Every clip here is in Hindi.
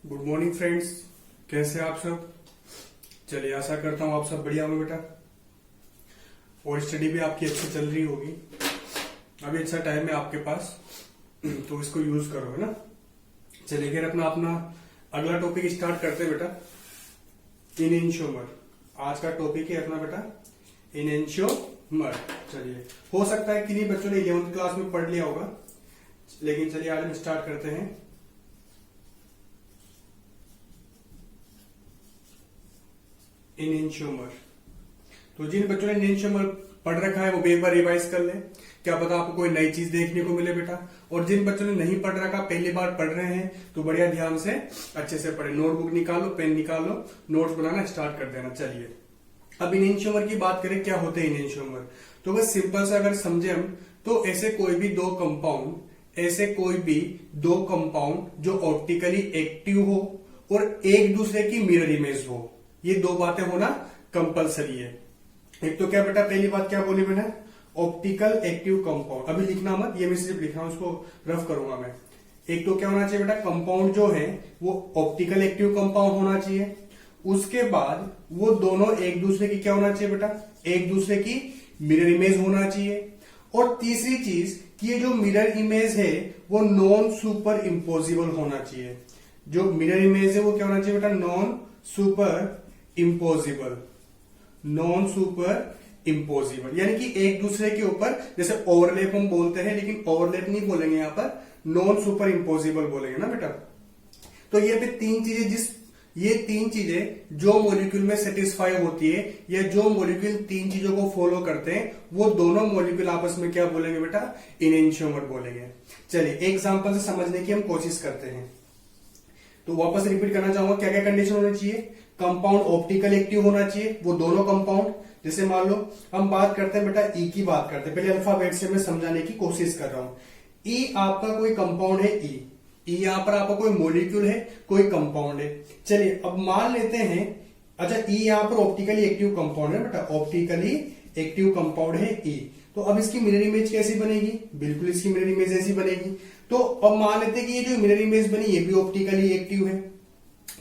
गुड मॉर्निंग फ्रेंड्स, कैसे हैं आप सब। चलिए, आशा करता हूँ आप सब बढ़िया होंगे बेटा, और स्टडी भी आपकी अच्छी चल रही होगी। अभी अच्छा टाइम है आपके पास, तो इसको यूज करो, है ना। चलिए फिर अपना अपना अगला टॉपिक स्टार्ट करते हैं बेटा। इनेंशियोमर आज का टॉपिक है अपना बेटा, इनेंशियोमर। चलिए, हो सकता है किन्हीं बच्चों ने 11th क्लास में पढ़ लिया होगा, लेकिन चलिए आज हम स्टार्ट करते हैं। इनेंशियोमर, तो जिन बच्चों ने इनेंशियोमर पढ़ रखा है वो भी एक बार रिवाइज कर ले, क्या पता आपको कोई नई चीज देखने को मिले बेटा। और जिन बच्चों ने नहीं पढ़ रखा, पहली बार पढ़ रहे हैं, तो बढ़िया ध्यान से अच्छे से पढ़े। नोटबुक निकालो, पेन निकालो, नोट्स बनाना स्टार्ट कर देना। चलिए, अब इनेंशियोमर की बात करें, क्या होते हैं इनेंशियोमर। तो बस सिंपल से अगर समझे हम, तो ऐसे कोई भी दो कंपाउंड जो ऑप्टिकली एक्टिव हो और एक दूसरे की मिरर इमेज हो, ये दो बातें होना कंपलसरी है। एक तो क्या बेटा, पहली बात क्या बोली मैंने, ऑप्टिकल एक्टिव कंपाउंड। अभी लिखना मत, ये मैं सिर्फ लिख रहा हूं, उसको रफ करूंगा मैं। एक तो क्या होना चाहिए बेटा, कंपाउंड जो है वो ऑप्टिकल एक्टिव कंपाउंड होना चाहिए। उसके बाद वो दोनों एक दूसरे की क्या होना चाहिए बेटा, एक दूसरे की मिरर इमेज होना चाहिए। और तीसरी चीज कि ये जो मिरर इमेज है वो नॉन सुपर इम्पोजिबल होना चाहिए। जो मिरर इमेज है वो क्या होना चाहिए बेटा, नॉन सुपर इम्पोजिबल, यानी कि एक दूसरे के ऊपर, जैसे ओवरलैप हम बोलते हैं, लेकिन ओवरलैप नहीं बोलेंगे यहां पर, नॉन सुपर इम्पोजिबल बोलेंगे ना बेटा। तो ये पे तीन चीजें जो मॉलिक्यूल में सेटिस्फाई होती है, या जो मॉलिक्यूल तीन चीजों को फॉलो करते हैं, वो दोनों मॉलिक्यूल आपस में क्या बोलेंगे बेटा, इनेंशियोमर बोलेंगे। चलिए एग्जांपल से समझने की हम कोशिश करते हैं। तो वापस रिपीट करना चाहूंगा, क्या क्या कंडीशन होनी चाहिए। कंपाउंड ऑप्टिकल एक्टिव होना चाहिए, वो दोनों कंपाउंड। जैसे मान लो हम बात करते हैं बेटा ई की बात करते हैं, पहले अल्फाबेट से मैं समझाने की कोशिश कर रहा हूं। ई आपका कोई कंपाउंड है, ई यहां पर आपका कोई मॉलिक्यूल है, कोई कंपाउंड है। चलिए अब मान लेते हैं, अच्छा ई यहां पर ऑप्टिकली एक्टिव कंपाउंड है बेटा, ऑप्टिकली एक्टिव कंपाउंड है ई। तो अब इसकी मिरर इमेज कैसी बनेगी, बिल्कुल इसकी मिरर इमेज ऐसी बनेगी। तो अब मान लेते हैं कि ये जो मिरर इमेज बनी ये भी ऑप्टिकली एक्टिव है।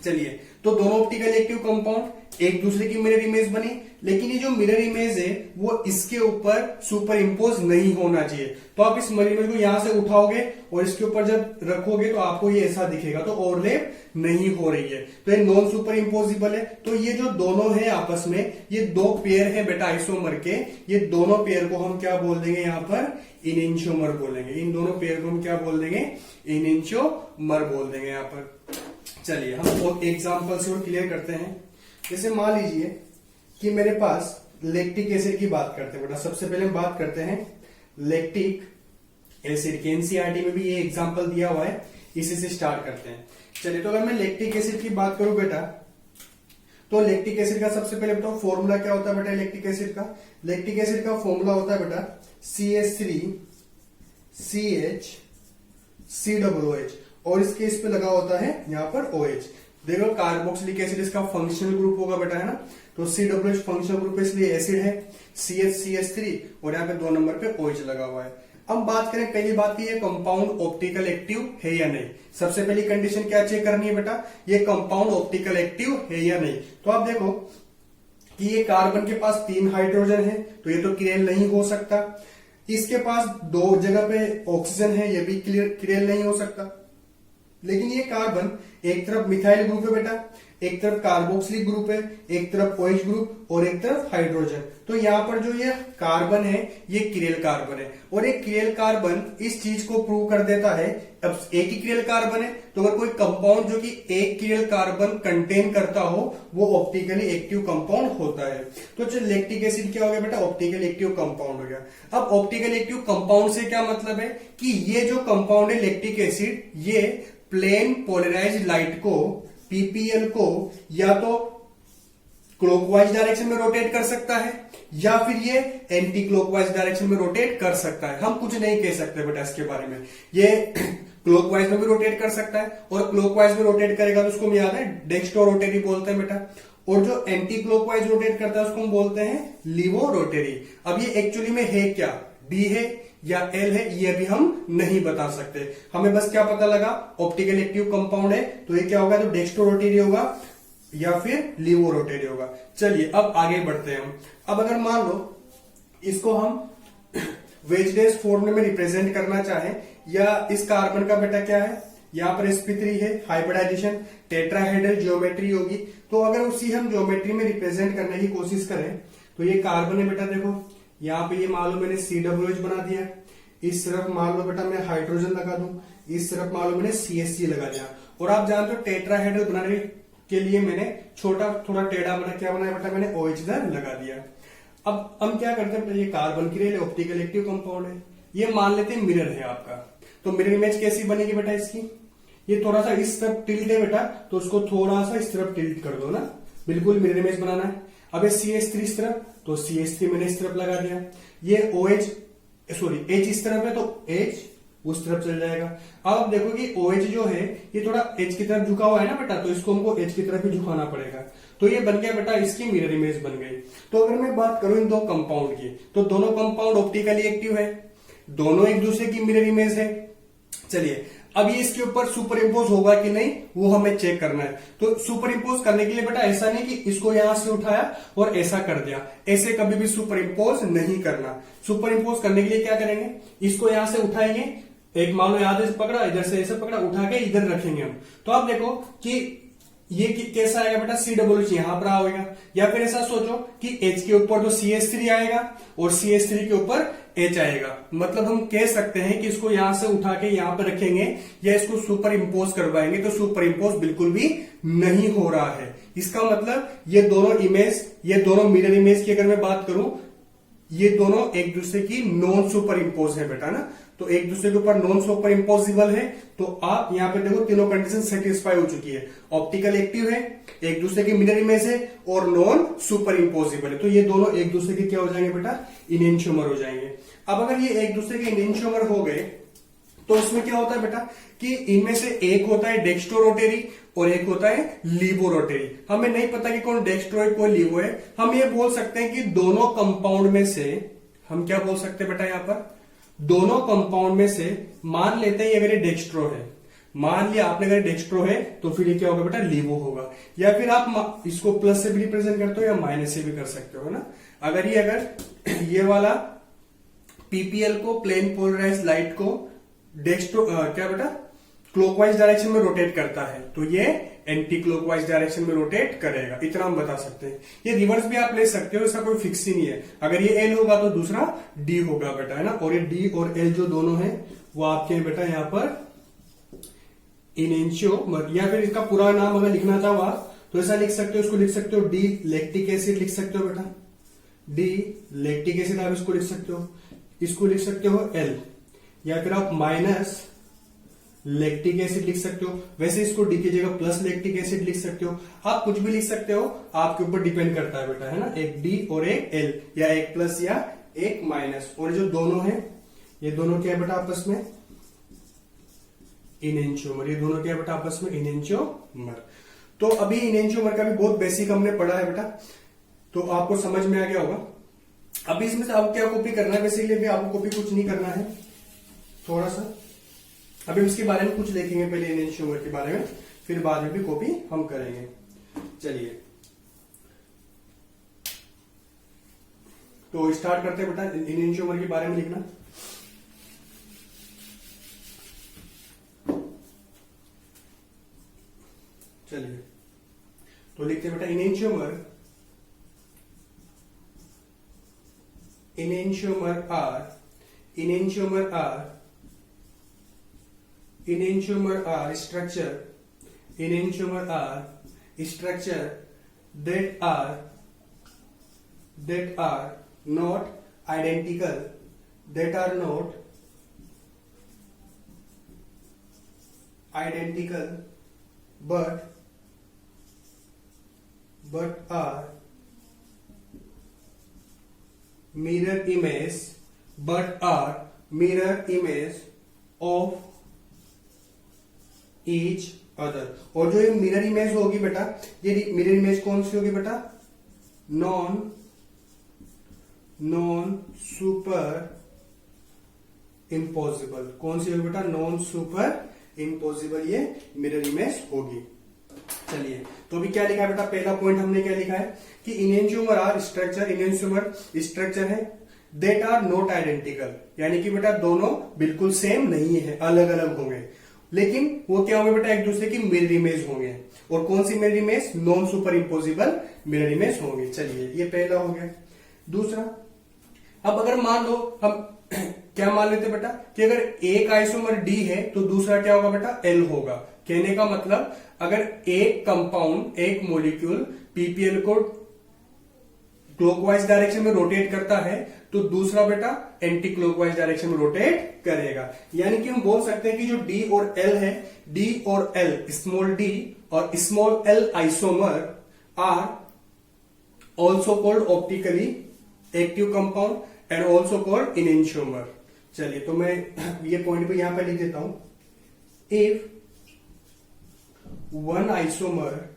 चलिए, तो दोनों ऑप्टिकली एक्टिव कंपाउंड एक दूसरे की मिरर इमेज बनी, लेकिन ये जो मिरर इमेज है वो इसके ऊपर सुपर इम्पोज नहीं होना चाहिए। तो आप इस मिरर इमेज को यहां से उठाओगे और इसके ऊपर जब रखोगे तो आपको ये ऐसा दिखेगा, तो ओवरलैप नहीं हो रही है, तो ये नॉन सुपर इम्पोजिबल है। तो ये जो दोनों है आपस में, ये दो पेयर है बेटा आइसोमर के, ये दोनों पेयर को हम क्या बोल देंगे यहां पर, इनेंशियोमर बोलेंगे। इन दोनों पेयर को हम क्या बोल देंगे, इनेंशियोमर बोल देंगे यहां पर। चलिए हम एग्जांपल से और क्लियर करते हैं। जैसे मान लीजिए कि मेरे पास लैक्टिक एसिड की बात करते हैं बेटा। सबसे पहले हम बात करते हैं लैक्टिक एसिड की, एनसीईआरटी में भी ये एग्जांपल दिया हुआ है, इसी से स्टार्ट करते हैं। चलिए, तो अगर मैं लैक्टिक एसिड की बात करूं बेटा, तो लैक्टिक एसिड का सबसे पहले बताओ फॉर्मूला क्या होता है बेटा। लैक्टिक एसिड का फॉर्मूला होता है बेटा CH3CHCOOH, और इसके इस पे लगा होता है यहाँ पर OH। देखो कार्बोक्सिलिक एसिड इसका फंक्शनल ग्रुप होगा बेटा, है ना। तो COOH फंक्शनल ग्रुप है, इसलिए एसिड है। CH और यहाँ पे 2 नंबर पे OH लगा हुआ है। अब बात करें, पहली बात की ये कंपाउंड ऑप्टिकल एक्टिव है या नहीं। सबसे पहली कंडीशन क्या चेक करनी है बेटा, ये कंपाउंड ऑप्टिकल एक्टिव है या नहीं। तो आप देखो कि ये कार्बन के पास 3 हाइड्रोजन है, तो ये तो किरेल नहीं हो सकता। इसके पास 2 जगह पे ऑक्सीजन है, ये भी किरेल नहीं हो सकता। लेकिन ये कार्बन एक तरफ मिथाइल ग्रुप है बेटा, एक तरफ कार्बोक्सिलिक ग्रुप है, एक तरफ OH ग्रुप और एक तरफ हाइड्रोजन। तो यहां पर जो ये कार्बन है ये किरेल कार्बन है, और एक किरेल कार्बन इस चीज को प्रूव कर देता है। अब एक ही किरेल कार्बन है, तो अगर कोई कंपाउंड जो कि एक किरेल कार्बन कंटेन करता हो वो ऑप्टिकली एक्टिव कंपाउंड होता है। तो चल लैक्टिक एसिड क्या हो गया बेटा, ऑप्टिकली एक्टिव कंपाउंड हो गया। अब ऑप्टिकली एक्टिव कंपाउंड से क्या मतलब है कि ये जो कंपाउंड है लैक्टिक एसिड, ये प्लेन पोलराइज्ड लाइट को, पीपीएल को, या तो क्लॉकवाइज डायरेक्शन में रोटेट कर सकता है या फिर ये एंटी क्लॉकवाइज डायरेक्शन में रोटेट कर सकता है। हम कुछ नहीं कह सकते बेटा इसके बारे में। ये क्लॉकवाइज में भी रोटेट कर सकता है, और क्लॉकवाइज में रोटेट करेगा तो उसको हम याद है डेक्स्ट्रो रोटेरी बोलते हैं बेटा। और जो एंटी क्लॉकवाइज रोटेट करता है उसको हम बोलते हैं लीवो रोटेरी। अब ये एक्चुअली में है क्या, डी है या एल है, ये भी हम नहीं बता सकते। हमें बस क्या पता लगा, ऑप्टिकल एक्टिव कंपाउंड है, तो ये क्या होगा, तो डेक्स्ट्रो रोटरी होगा या फिर लीवो रोटरी होगा। चलिए अब आगे बढ़ते हैं हम। अब अगर मान लो इसको हम वेज फॉर्म में रिप्रेजेंट करना चाहें, या इस कार्बन का बेटा क्या है, यहाँ पर sp3 है, हाइब्रिडाइजेशन टेट्राहेड्रल ज्योमेट्री होगी। तो अगर उसी हम ज्योमेट्री में रिप्रेजेंट करने की कोशिश करें, तो ये कार्बन है बेटा, देखो यहाँ पे ये मान लो मैंने COOH बना दिया, इस तरफ मान लो बेटा मैं हाइड्रोजन लगा दूं, इस तरफ मान लो मैंने CH3 लगा दिया। और आप जानते हो टेट्राहेड्रल बनाने के लिए मैंने छोटा थोड़ा टेढ़ा बना, क्या बनाया बेटा, मैंने OH इधर लगा दिया। अब हम क्या करते हैं, ये कार्बन की रेल ऑप्टिकल एक्टिव कंपाउंड है, ये मान लेते हैं मिरर है आपका। तो मिरर इमेज कैसी बनेगी बेटा इसकी, ये थोड़ा सा इस तरफ टिल्ट है बेटा, तो उसको थोड़ा सा इस तरफ टिल्ट कर दो ना, बिल्कुल मिरर इमेज बनाना है। अब ये CH3 इस तरफ, तो CH3 मैंने इस तरफ लगा दिया। ये OH सॉरी H इस तरफ है, तो H उस तरफ चल जाएगा। अब आप देखो कि OH जो है ये थोड़ा H की तरफ झुका हुआ है ना बेटा, तो इसको हमको H की तरफ ही झुकाना पड़ेगा। तो ये बन गया बेटा इसकी मिरर इमेज बन गई। तो अगर मैं बात करूं इन दो कंपाउंड की, तो दोनों कंपाउंड ऑप्टिकली एक्टिव है, दोनों एक दूसरे की मिरर इमेज है। चलिए अब ये इसके ऊपर सुपर इम्पोज होगा कि नहीं वो हमें चेक करना है। तो सुपर इम्पोज करने के लिए बेटा ऐसा नहीं कि इसको यहां से उठाया और ऐसा कर दिया, ऐसे कभी भी सुपर इम्पोज नहीं करना। सुपर इम्पोज करने के लिए क्या करेंगे, इसको यहां से उठाएंगे, एक मान लो यहां से पकड़ा, इधर से ऐसे पकड़ा, उठा के इधर रखेंगे हम। तो आप देखो कि ये कैसा आएगा बेटा, COOH यहां पर आएगा। या फिर ऐसा सोचो कि H के ऊपर तो CH3 आएगा और CH3 के ऊपर H आएगा। मतलब हम कह सकते हैं कि इसको यहां से उठा के यहां पर रखेंगे या इसको सुपर इम्पोज करवाएंगे, तो सुपर इम्पोज बिल्कुल भी नहीं हो रहा है। इसका मतलब ये दोनों इमेज, ये दोनों मिरर इमेज की अगर मैं बात करूं, ये दोनों एक दूसरे की नॉन सुपर इम्पोज है बेटा ना। तो एक दूसरे के ऊपर नॉन सुपर इम्पोजिबल है। तो आप यहां पे देखो तीनों कंडीशन सेटिस्फाई हो चुकी है, ऑप्टिकल एक्टिव है, एक दूसरे की मिरर इमेज है और नॉन सुपर इम्पोजिबल है। तो ये दोनों एक दूसरे के क्या हो जाएंगे बेटा, इनेंशियोमर हो जाएंगे। अब अगर ये एक दूसरे के इनेंशियोमर हो गए, तो उसमें क्या होता है बेटा कि इनमें से एक होता है डेक्स्ट्रो रोटेरी और एक होता है लीवो रोटेरी। हमें नहीं पता कि कौन डेक्स्ट्रो है कौन लीवो है। हम ये बोल सकते हैं कि दोनों कंपाउंड में से, हम क्या बोल सकते हैं बेटा, यहां पर दोनों कंपाउंड में से मान लेते हैं अगर ये डेक्स्ट्रो है, मान लिया आपने अगर डेक्स्ट्रो है तो फिर ये क्या होगा बेटा, लीवो होगा। या फिर आप इसको प्लस से भी रिप्रेजेंट करते हो या माइनस से भी कर सकते हो ना। अगर ये वाला पीपीएल को, प्लेन पोलराइज लाइट को डेक्स्ट्रो क्या बेटा क्लॉकवाइज डायरेक्शन में रोटेट करता है, तो ये एंटी क्लॉकवाइज डायरेक्शन में रोटेट करेगा, इतना हम बता सकते हैं। ये रिवर्स भी आप ले सकते हो, इसका कोई फिक्स ही नहीं है। अगर ये एल होगा तो दूसरा डी होगा बेटा, है ना। और ये डी और एल जो दोनों है वो आपके हैं बेटा यहाँ पर इनेंशियोमर। या फिर इसका पूरा नाम अगर लिखना चाहो आप तो ऐसा लिख सकते हो, इसको लिख सकते हो डी लैक्टिक एसिड लिख सकते हो बेटा, डी लैक्टिक एसिड आप इसको लिख सकते हो, इसको लिख सकते हो एल, या फिर आप माइनस लैक्टिक एसिड लिख सकते हो। वैसे इसको डी की जगह प्लस लैक्टिक एसिड लिख सकते हो, आप कुछ भी लिख सकते हो, आपके ऊपर डिपेंड करता है बेटा, है ना। एक डी और एक एल, या एक प्लस या एक माइनस। और जो दोनों है ये दोनों क्या है बेटा आपस में इनेंशियोमर, ये दोनों क्या है बेटा आपस में इनेंशियोमर। तो अभी इनेंशियोमर का भी बहुत बेसिक हमने पढ़ा है बेटा, तो आपको समझ में आ गया होगा। अभी इसमें से आपको क्या कॉपी करना है, बेसिकली भी आपको कॉपी कुछ नहीं करना है, थोड़ा सा अभी इसके बारे में कुछ देखेंगे पहले इनेंशियोमर के बारे में, फिर बाद में भी कॉपी हम करेंगे। चलिए तो स्टार्ट करते हैं बेटा इनेंशियोमर के बारे में लिखना। चलिए तो लिखते हैं बेटा enantiomer are structure that are not identical, but are mirror image of each other। और जो ये मिरर इमेज होगी बेटा, ये मिरर इमेज कौन सी होगी बेटा, नॉन सुपर इम्पॉसिबल। कौन सी होगी बेटा? नॉन सुपर इम्पॉसिबल ये मिरर इमेज होगी। चलिए, तो अभी क्या लिखा है बेटा? पहला पॉइंट हमने क्या लिखा है कि इनएंशियोमर आर स्ट्रक्चर, इनएंशियोमर स्ट्रक्चर है देट आर नॉट आइडेंटिकल, यानी कि बेटा दोनों बिल्कुल सेम नहीं है, अलग अलग होंगे, लेकिन वो क्या होंगे बेटा? एक दूसरे की मिरर इमेज होंगे। और कौन सी mirror image? Non super impossible mirror image होंगे। चलिए, ये पहला हो गया। दूसरा, अब अगर मान लो हम क्या मान लेते बेटा कि अगर एक आइसोमर डी है तो दूसरा क्या होगा बेटा? एल होगा। कहने का मतलब अगर एक कंपाउंड, एक मॉलिक्यूल पीपीएल को क्लॉकवाइज डायरेक्शन में रोटेट करता है तो दूसरा बेटा एंटी क्लॉकवाइज डायरेक्शन में रोटेट करेगा। यानी कि हम बोल सकते हैं कि जो डी और एल है, डी और एल, स्मॉल डी और small L isomer are also called optically active compound and also called enantiomer. चलिए, तो मैं ये पॉइंट पे यहां पे लिख देता हूं। If one isomer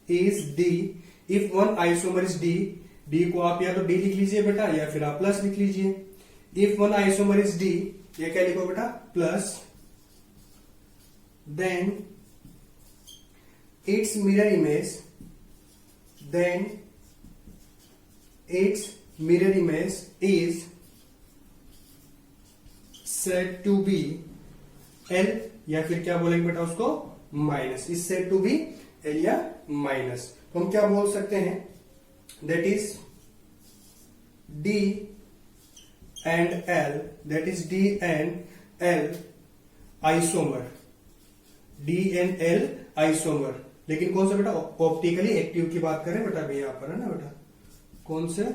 is D, if one isomer is D, D को आप या तो डी लिख लीजिए बेटा या फिर आप प्लस लिख लीजिए। If one isomer is D, ये क्या लिखो बेटा? Plus, then its mirror image is said to be L, या फिर क्या बोलेंगे बेटा उसको? Minus. Is said to be L या माइनस। तो हम क्या बोल सकते हैं? That is D and L, that is D and L isomer, D and L isomer. लेकिन कौन सा बेटा? ऑप्टिकली एक्टिव की बात करें बेटा, अभी यहां पर है ना बेटा, कौन से?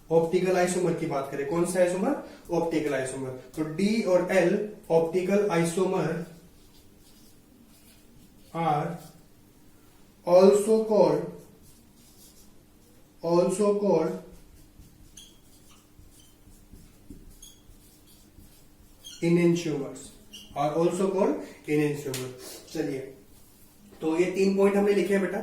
ऑप्टिकल आइसोमर की बात करें। कौन सा आइसोमर? Optical isomer. तो डी और L optical isomer are also called enantiomers, are also called enantiomer. चलिए, तो ये 3 पॉइंट हमने लिखे हैं बेटा।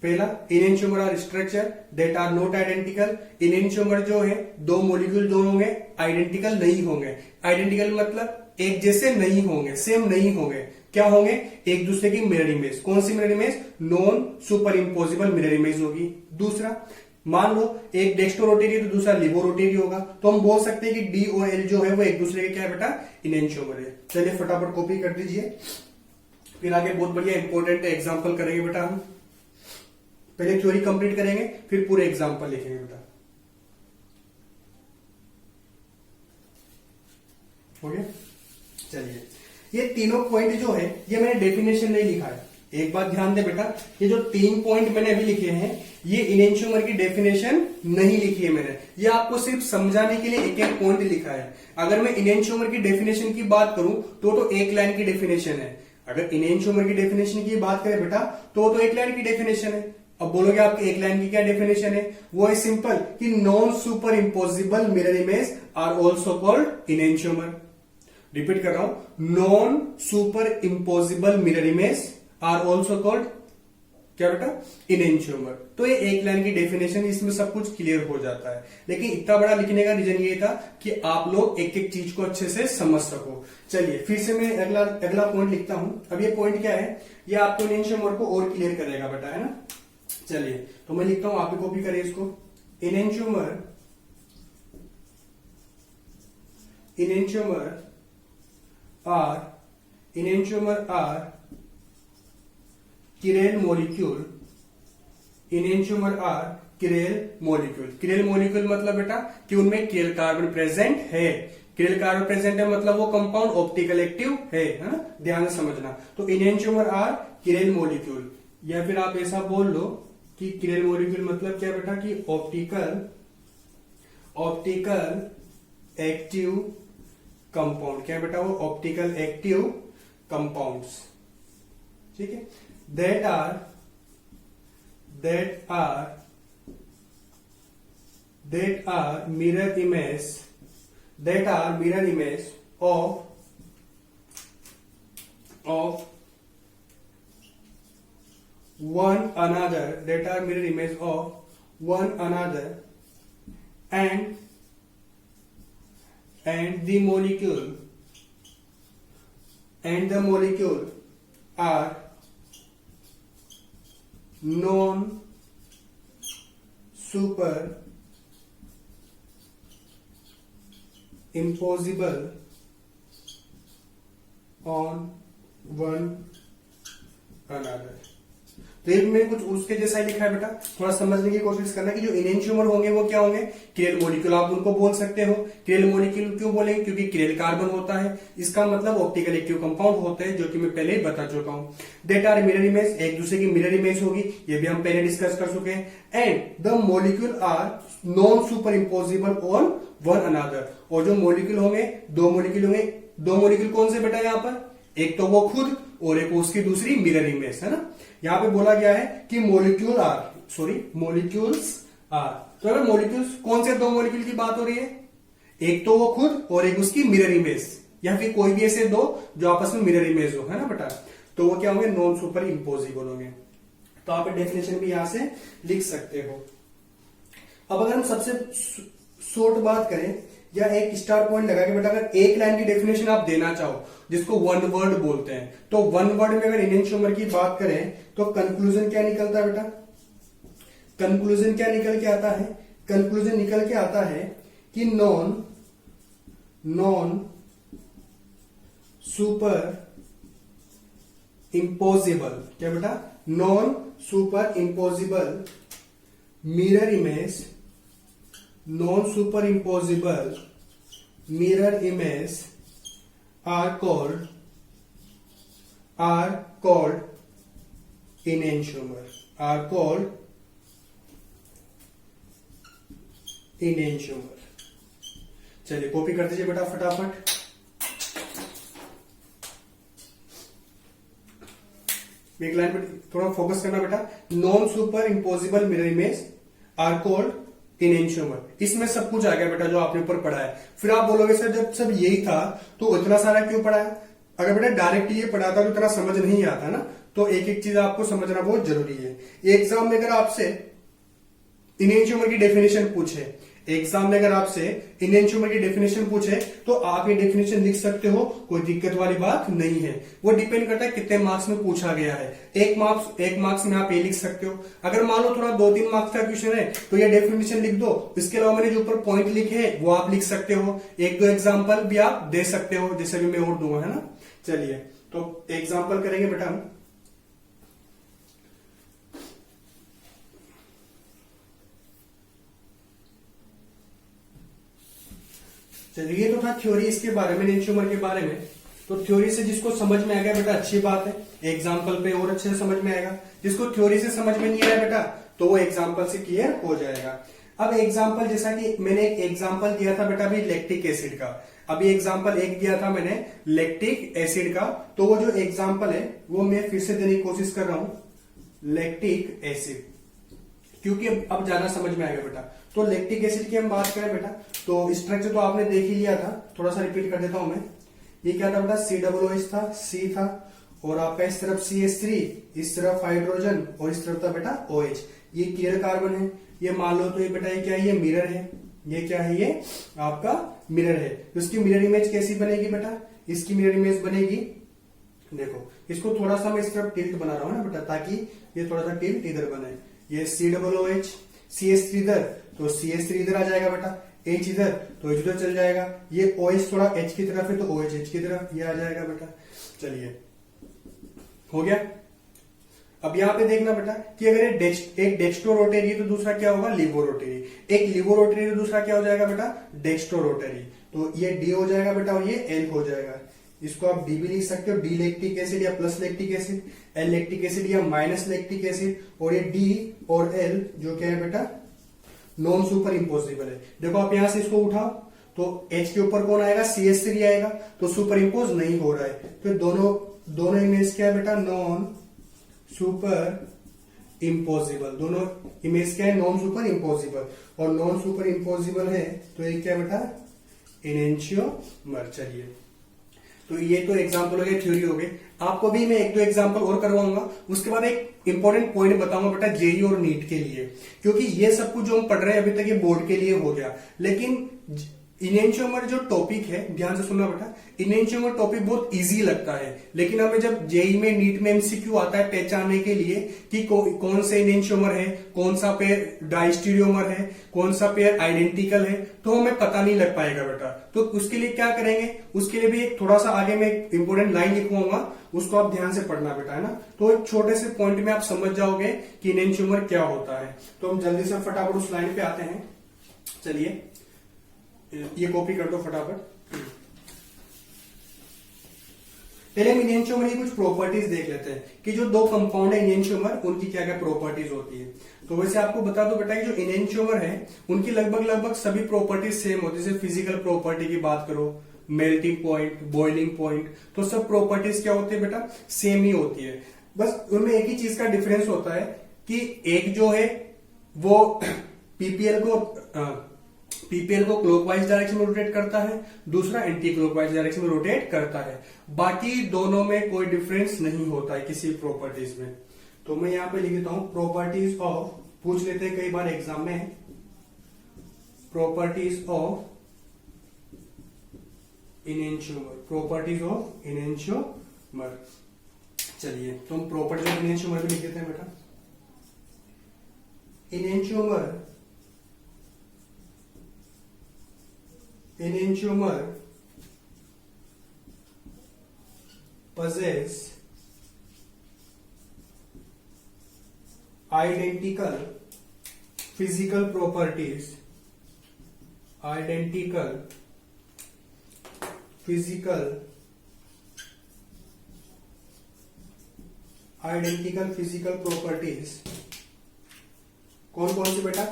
पहला, enantiomer are structure that are not identical. Enantiomer जो है, दो मॉलिक्यूल जो होंगे आइडेंटिकल नहीं होंगे। आइडेंटिकल मतलब एक जैसे नहीं होंगे, सेम नहीं होंगे। क्या होंगे? एक दूसरे की मिरर इमेज। कौन सी mirror image? Non super impossible mirror image होगी। दूसरा, मान लो एक डेक्स्ट्रो रोटेरी तो दूसरा लिबो रोटेरी होगा, तो हम बोल सकते हैं कि डी और एल जो है वो एक दूसरे के क्या है बेटा? इनएंशियोमर है। चलिए फटाफट कॉपी कर दीजिए, फिर आगे बहुत बढ़िया इंपॉर्टेंट एग्जाम्पल करेंगे बेटा। हम पहले थ्योरी कंप्लीट करेंगे, फिर पूरे एग्जाम्पल लिखेंगे बेटा। हो गया? चलिए, ये तीनों पॉइंट जो है ये मैंने डेफिनेशन नहीं लिखा है। एक बात ध्यान दे बेटा, ये जो 3 पॉइंट मैंने अभी लिखे हैं ये इनएंशियोमर की डेफिनेशन नहीं लिखी है मैंने, ये आपको सिर्फ समझाने के लिए एक एक पॉइंट लिखा है। अगर मैं इनएंशियोमर की डेफिनेशन की बात करूं तो एक लाइन की डेफिनेशन है। अगर इनएंशियोमर की डेफिनेशन की बात करें बेटा तो एक लाइन की डेफिनेशन है। अब बोलोगे आपकी एक लाइन की क्या डेफिनेशन है? वो है सिंपल कि non super impossible mirror image are also called enantiomer. Repeat कर रहा हूं, non super impossible mirror image are also called क्या बेटा? इनएंशियोमर। तो ये एक लाइन की डेफिनेशन, इसमें सब कुछ क्लियर हो जाता है। लेकिन इतना बड़ा लिखने का रीजन ये था कि आप लोग एक एक चीज को अच्छे से समझ सको। चलिए फिर से मैं अगला पॉइंट लिखता हूं। अब ये पॉइंट क्या है? ये आपको इनएंशियोमर को और क्लियर करेगा बेटा, है ना? चलिए, तो मैं लिखता हूं, आप ही कॉपी करिए इसको। Enantiomer are chiral molecule. Enantiomer are chiral molecule. Chiral molecule मतलब बेटा कि उनमें किरेल कार्बन प्रेजेंट है। किरेल कार्बन प्रेजेंट है मतलब वो कंपाउंड ऑप्टिकल एक्टिव है ना? ध्यान से समझना। तो इनएंशियोमर आर किरेल मॉलिक्यूल, या फिर आप ऐसा बोल लो कि किरेल मॉलिक्यूल मतलब क्या बेटा कि ऑप्टिकल एक्टिव कंपाउंड। क्या बेटा? वो ऑप्टिकल एक्टिव कंपाउंड्स, ठीक है, that are mirror image of one another, that are mirror image of one another and the molecule are non superimposable on one another। तो ये मैंने कुछ उसके जैसा ही लिखा है बेटा, थोड़ा समझने की कोशिश करना कि जो इनेंशियोमर होंगे वो क्या होंगे, किरेल मॉलिक्यूल आप उनको बोल सकते हो। किरेल मॉलिक्यूल क्यों बोलेंगे, क्योंकि किरेल कार्बन होता है, इसका मतलब ऑप्टिकल एक्टिव कंपाउंड होते हैं, जो कि मैं पहले ही बता चुका हूं। देट आर मिरर इमेज, एक दूसरे की मिरर इमेज होगी, ये भी हम पहले डिस्कस कर चुके हैं। And the molecule are non super impossible on one another, और जो मॉलिक्यूल होंगे दो मॉलिक्यूल कौन से बेटा यहाँ पर, एक तो वो खुद और एक उसकी दूसरी मिरर इमेज है ना। यहां पे बोला गया है कि मॉलिक्यूल्स आर, तो अगर मॉलिक्यूल्स कौन से दो मॉलिक्यूल की बात हो रही है, एक तो वो खुद और एक उसकी मिरर इमेज, या फिर कोई भी ऐसे दो जो आपस में मिरर इमेज हो, है ना बेटा, तो वो क्या होंगे, नॉन सुपर इम्पोजिबल होंगे। तो आप डेफिनेशन भी यहां से लिख सकते हो। अब अगर हम सबसे शॉर्ट बात करें या एक स्टार पॉइंट लगा के बेटा अगर एक लाइन की डेफिनेशन आप देना चाहो, जिसको वन वर्ड बोलते हैं, तो वन वर्ड में अगर इनेंशियोमर की बात करें तो कंक्लूजन क्या निकलता है बेटा, कंक्लूजन क्या निकल के आता है, कंक्लूजन निकल के आता है कि नॉन सुपर इम्पोजिबल, क्या बेटा, non super impossible mirror image, non super imposable mirror image are called enantiomer, चलिए कॉपी कर दीजिए बेटा फटाफट। एक लाइन पे थोड़ा फोकस करना बेटा, non super impossible mirror image are called enantiomer, इसमें सब कुछ आ गया बेटा जो आपने ऊपर पढ़ा है। फिर आप बोलोगे सर जब सब यही था तो इतना सारा क्यों पढ़ा है, अगर बेटा डायरेक्ट ये पढ़ा था तो इतना समझ नहीं आता ना, तो एक एक चीज आपको समझना बहुत जरूरी है। एग्जाम में अगर आपसे इनेंशियोमर की डेफिनेशन पूछे, तो आप ये डेफिनेशन लिख सकते हो, कोई दिक्कत वाली बात नहीं है। वो डिपेंड करता है कितने मार्क्स में पूछा गया है, एक मार्क्स में आप ये लिख सकते हो। अगर मान लो थोड़ा 2-3 मार्क्स का क्वेश्चन है तो ये डेफिनेशन लिख दो, इसके अलावा मैंने जो ऊपर पॉइंट लिखे हैं वो आप लिख सकते हो, 1-2 एग्जाम्पल भी आप दे सकते हो, जैसे भी मैं और दूंगा, है ना। चलिए तो एग्जाम्पल करेंगे बेटा हम। चलिए तो था थ्योरी इसके बारे में, इनेंशियोमर के बारे में। तो थ्योरी से जिसको समझ में आ गया बेटा अच्छी बात है, एग्जाम्पल पे और अच्छे से समझ में आएगा। जिसको थ्योरी से समझ में नहीं आया बेटा तो वो एग्जाम्पल से क्लियर हो जाएगा। अब एग्जाम्पल, जैसा कि मैंने एक एग्जाम्पल दिया था बेटा अभी लैक्टिक एसिड का, अभी एग्जाम्पल एक दिया था मैंने लैक्टिक एसिड का, तो वो जो एग्जाम्पल है वो मैं फिर से देने की कोशिश कर रहा हूं, लैक्टिक एसिड, क्योंकि अब ज्यादा समझ में आएगा बेटा। तो लैक्टिक एसिड की हम बात करें बेटा, तो स्ट्रक्चर तो आपने देख ही लिया था, थोड़ा सा रिपीट कर देता हूं मैं। ये क्या था बेटा, COOH था, C था, और आपका इस तरफ CH3, इस तरफ हाइड्रोजन, और इस तरफ था बेटा OH। ये कियर कार्बन है, ये मान लो तो ये बेटा ये क्या है, ये मिरर है, ये क्या है, ये आपका मिरर है। तो इसकी मिरर इमेज कैसी बनेगी बेटा, इसकी मिरर इमेज बनेगी, देखो इसको थोड़ा सा मैं इस तरफ टिल्ट बना रहा हूं ना बेटा, ताकि ये थोड़ा सा टिल्ट इधर बने। ये COOH, CH3 इधर, तो CH3 इधर आ जाएगा बेटा, H इधर तो H उधर चल जाएगा, ये OH थोड़ा H की तरफ है तो OH H की तरफ, ये आ जाएगा बेटा। चलिए हो गया। अब यहां पे देखना बेटा कि अगर एक डेक्स्ट्रो रोटरी है तो दूसरा क्या होगा, लिवो रोटरी, एक लिवो रोटरी तो दूसरा क्या हो जाएगा बेटा, डेक्स्ट्रो रोटरी। तो ये D हो जाएगा बेटा और ये L हो जाएगा। इसको आप डी भी लिख सकते हो, डी लैक्टिक एसिड या plus lactic acid, L lactic acid या माइनस लैक्टिक एसिड, और ये डी और एल जो क्या है बेटा, नॉन सुपर इम्पोजिबल है। देखो आप यहां से इसको उठाओ तो H के ऊपर कौन आएगा, CH3 आएगा, तो सुपर इम्पोज नहीं हो रहा है। तो दोनों इमेज क्या है बेटा, नॉन सुपर इम्पोजिबल, दोनों इमेज क्या है, नॉन सुपर इम्पोजिबल, और नॉन सुपर इम्पोजिबल है तो ये क्या बेटा, इनेंशियोमर। चलिए तो ये तो एग्जाम्पल हो गए, थ्योरी हो गई। आपको भी मैं एक दो एग्जाम्पल और करवाऊंगा, उसके बाद एक इंपॉर्टेंट पॉइंट बताऊंगा बेटा जेई और नीट के लिए, क्योंकि ये सब कुछ जो हम पढ़ रहे हैं अभी तक ये बोर्ड के लिए हो गया, लेकिन इनेंशियोमर जो टॉपिक है, ध्यान से सुनना बेटा, इनेंशियोमर टॉपिक बहुत इजी लगता है, लेकिन हमें जब जेई में नीट में एमसीक्यू आता है पहचानने के लिए कि कौन से इनेंशियोमर है, कौन सा पेयर डाइस्टीरियोमर है, कौन सा पेयर आइडेंटिकल है, तो हमें पता नहीं लग पाएगा बेटा। तो उसके लिए क्या करेंगे, उसके लिए भी एक थोड़ा सा आगे में एक इंपोर्टेंट लाइन लिखूंगा, उसको आप ध्यान से पढ़ना बेटा, है ना। तो एक छोटे से पॉइंट में आप समझ जाओगे कि इनेंशियोमर क्या होता है। तो हम जल्दी से फटाफट उस लाइन पे आते हैं। चलिए ये कॉपी कर दो फटाफट। पहले हम इनेंशियोमर की कुछ प्रॉपर्टीज देख लेते हैं कि जो दो कंपाउंड है इनेंशियोमर, उनकी क्या क्या प्रॉपर्टीज होती है। तो वैसे आपको बता दो बेटा कि जो इनेंशियोमर है उनकी लगभग सभी प्रॉपर्टीज सेम होती है। जैसे फिजिकल प्रॉपर्टी की बात करो, मेल्टिंग पॉइंट, बॉइलिंग पॉइंट, तो सब प्रॉपर्टीज क्या होती है बेटा, सेम ही होती है। बस उनमें एक ही चीज का डिफरेंस होता है कि एक जो है वो पीपीएल को क्लॉकवाइज डायरेक्शन में रोटेट करता है, दूसरा एंटी क्लॉकवाइज डायरेक्शन में रोटेट करता है। बाकी दोनों में कोई डिफरेंस नहीं होता है किसी प्रॉपर्टीज में। तो मैं यहां पे लिख देता हूं प्रॉपर्टीज ऑफ, पूछ लेते हैं कई बार एग्जाम में, properties of enantiomer, properties of enantiomer. चलिए तो हम प्रॉपर्टीज ऑफ इनेंशियोमर भी लिख देते हैं बेटा। Enantiomer possess identical physical properties, identical physical properties। कौन कौन से बेटा,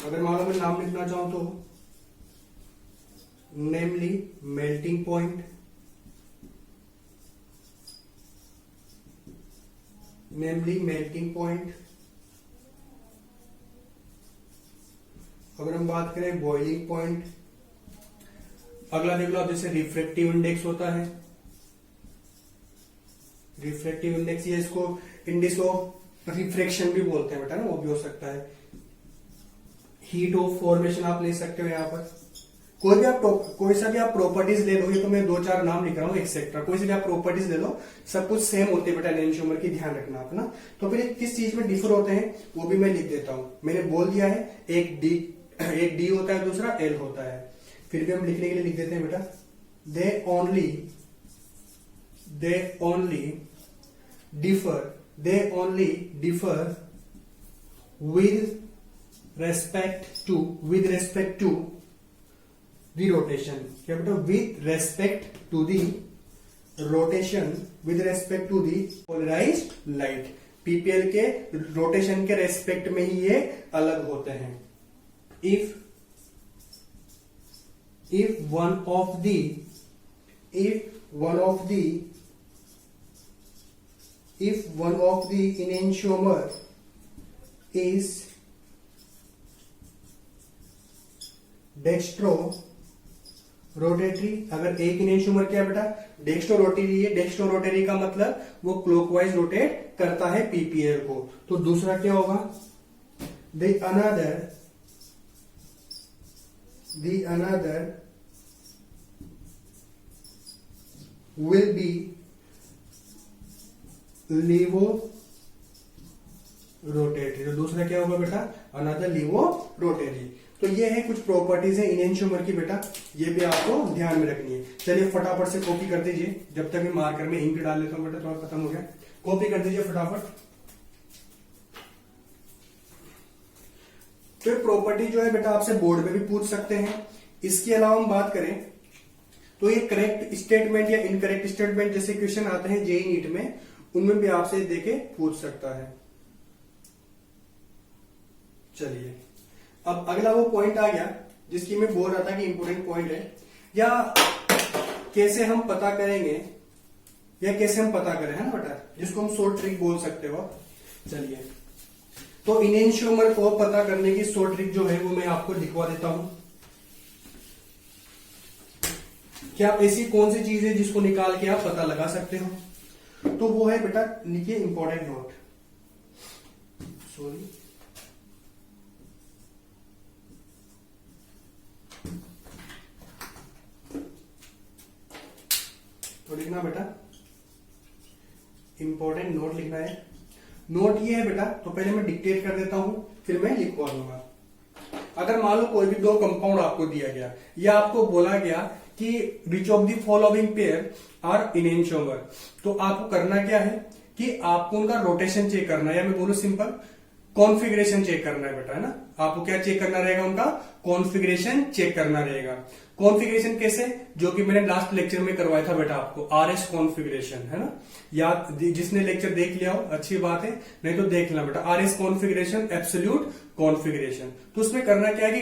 अगर मान लो मैं नाम लिखना चाहूं तो नेमली मेल्टिंग पॉइंट, अगर हम बात करें बॉइलिंग पॉइंट, अगला देख लो आप, जैसे रिफ्रैक्टिव इंडेक्स होता है, रिफ्रैक्टिव इंडेक्स, ये इसको इंडेक्स ऑफ रिफ्रैक्शन भी बोलते हैं बेटा ना, वो भी हो सकता है। हीट ऑफ फॉर्मेशन आप ले सकते हो यहाँ पर। कोई सा भी आप प्रॉपर्टीज ले लो, ये तो मैं 2-4 नाम लिख रहा हूँ एक्सेट्रा, कोई सी भी आप प्रॉपर्टीज ले लो, सब कुछ सेम होते हैं बेटा इनेंशियोमर की, ध्यान रखना अपना। तो फिर किस चीज में डिफर होते हैं वो भी मैं लिख देता हूं। मैंने बोल दिया है एक डी होता है, दूसरा एल होता है, फिर भी हम लिखने के लिए लिख देते हैं बेटा, they only differ with respect to the rotation, क्या बेटा, with respect to the rotation, with respect to the polarized light। PPL के रोटेशन के रेस्पेक्ट में ही ये अलग होते हैं। if one of the enantiomer is dextro rotatory, अगर एक इनेंशियोमर क्या बेटा डेक्स्ट्रो रोटेटरी है, डेक्स्ट्रो रोटेटरी का मतलब वो क्लॉकवाइज रोटेट करता है पीपीएल को। तो दूसरा क्या होगा, the another will be levo rotatory. तो दूसरा क्या होगा बेटा, अनदर लीवो रोटेटरी। तो ये है कुछ प्रॉपर्टीज है इनेंशियोमर की बेटा, ये भी आपको ध्यान में रखनी है। चलिए फटाफट से कॉपी कर दीजिए, जब तक मैं मार्कर में इंक डाल लेता हूं बेटा, थोड़ा खत्म हो गया, कॉपी कर दीजिए फटाफट। फिर प्रॉपर्टी जो है बेटा आपसे बोर्ड में भी पूछ सकते हैं। इसके अलावा हम बात करें तो ये करेक्ट स्टेटमेंट या इनकरेक्ट स्टेटमेंट जैसे क्वेश्चन आते हैं जेईई नीट में, उनमें भी आपसे देके पूछ सकता है। चलिए अब अगला वो पॉइंट आ गया जिसकी मैं बोल रहा था कि इंपोर्टेंट पॉइंट है, या कैसे हम पता करेंगे, है ना बेटा, जिसको हम शॉर्ट ट्रिक बोल सकते हो। चलिए तो इनेंशियोमर को पता करने की शॉर्ट ट्रिक जो है वो मैं आपको लिखवा देता हूं। कि आप ऐसी कौन सी चीज है जिसको निकाल के आप पता लगा सकते हो। तो वो है बेटा, लिखिए इंपॉर्टेंट नोट। सॉरी, तो लिखना बेटा इंपॉर्टेंट नोट लिखना है। नोट ये है बेटा, तो पहले मैं डिक्टेट कर देता हूं, फिर मैं लिखवा दूंगा। अगर मान लो कोई भी दो कंपाउंड आपको दिया गया या आपको बोला गया कि which of the following pair are enantiomer, तो आपको करना क्या है कि आपको उनका रोटेशन चेक करना है, या मैं बोलूं सिंपल कॉन्फ़िगरेशन चेक करना है बेटा, है ना। आपको क्या चेक करना रहेगा, उनका कॉन्फ़िगरेशन चेक करना रहेगा। कॉन्फ़िगरेशन कैसे, जो कि मैंने लास्ट लेक्चर में करवाया था बेटा आपको, आरएस कॉन्फ़िगरेशन, है ना। या जिसने लेक्चर देख लिया हो अच्छी बात है, नहीं तो देख लेना बेटा, आरएस कॉन्फ़िगरेशन, एब्सोल्यूट कॉन्फ़िगरेशन। तो उसमें करना क्या है कि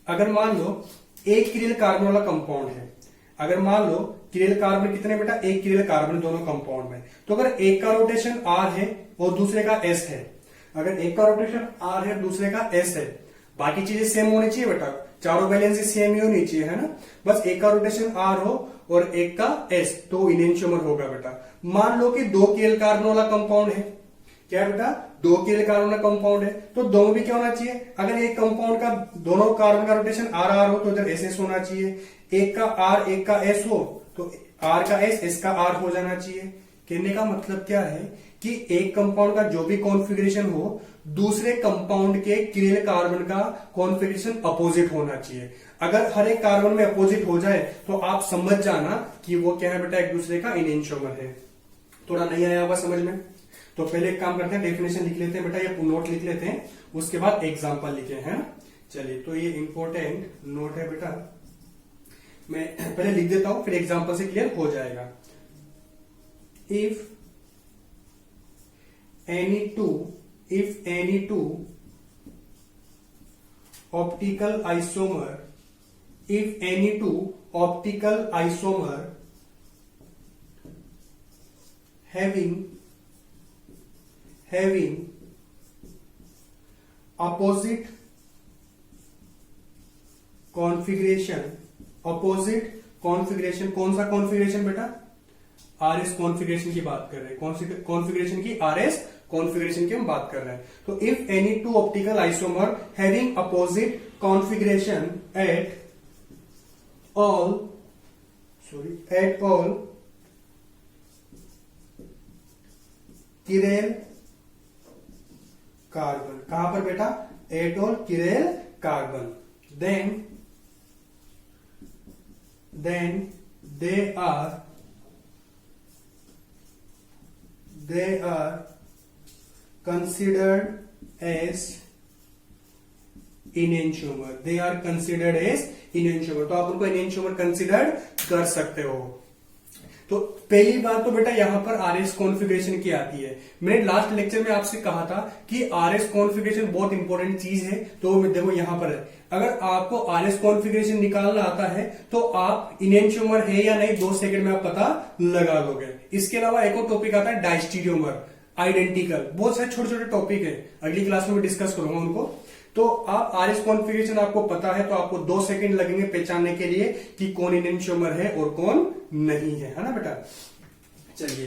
अगर मान लो एक किरिल कार्बन वाला कंपाउंड है, अगर मान लो किरिल कार्बन कितने बेटा, एक किरिल कार्बन दोनों कंपाउंड में, तो अगर एक का रोटेशन आर है और दूसरे का एस है, अगर एक का रोटेशन आर है दूसरे का एस है, बाकी चीजें सेम होनी चाहिए बेटा, चारों वैलेंसी सेम ही होनी चाहिए, है ना। बस एक का रोटेशन आर हो और एक का एस, तो इनेंशियोमर होगा बेटा। मान लो कि दो किरिल कार्बन वाला कंपाउंड है, क्या बेटा, दो किरिल कार्बन वाला कंपाउंड है, तो दोनों भी क्या होना चाहिए, अगर एक कंपाउंड का दोनों कार्बन का रोटेशन आर आर हो तो इधर एस एस होना चाहिए, एक का आर एक का एस हो तो आर का एस का आर हो जाना चाहिए। कहने का मतलब क्या है कि एक कंपाउंड का जो भी कॉन्फ़िगरेशन हो, दूसरे कंपाउंड के किरिल कार्बन का कॉन्फ़िगरेशन अपोजिट होना चाहिए। अगर हर एक कार्बन में अपोजिट हो जाए तो आप समझ जाना कि वो क्या है बेटा, एक दूसरे का इनेंशियोमर है। थोड़ा नहीं आया होगा समझ में, तो पहले एक काम करते हैं, डेफिनेशन लिख लेते हैं बेटा, या नोट लिख लेते हैं, उसके बाद एग्जाम्पल लिखे हैं। चलिए, तो ये इंपॉर्टेंट नोट है बेटा, मैं पहले लिख देता हूं, फिर एग्जाम्पल से क्लियर हो जाएगा। If any two optical isomer having opposite configuration, कौन सा कॉन्फ़िगरेशन बेटा, आरएस कॉन्फ़िगरेशन की बात कर रहे हैं, कौन सी कॉन्फ़िगरेशन की, आरएस कॉन्फ़िगरेशन की हम बात कर रहे हैं। तो if any two optical isomer having opposite configuration at all chiral carbon, कहां पर बेटा, at all chiral carbon, then they are considered as enantiomer, तो आप उनको enantiomer कंसिडर कर सकते हो। तो पहली बात तो बेटा यहां पर आरएस कॉन्फ़िगरेशन की आती है। मैंने लास्ट लेक्चर में आपसे कहा था कि आरएस कॉन्फ़िगरेशन बहुत इंपॉर्टेंट चीज है, तो देखो यहां पर है, अगर आपको आरएस कॉन्फ़िगरेशन निकालना आता है तो आप इनेंशियोमर है या नहीं 2 सेकंड में आप पता लगा लोगे। इसके अलावा एक और टॉपिक आता है डायस्टीरियोमर, आइडेंटिकल, बहुत सारे छोटे छोटे टॉपिक है, अगली क्लास में डिस्कस करूंगा उनको। तो आप आरएस कॉन्फ़िगरेशन आपको पता है तो आपको 2 सेकंड लगेंगे पहचानने के लिए कि कौन इनेंशियोमर है और कौन नहीं है ना बेटा। चलिए,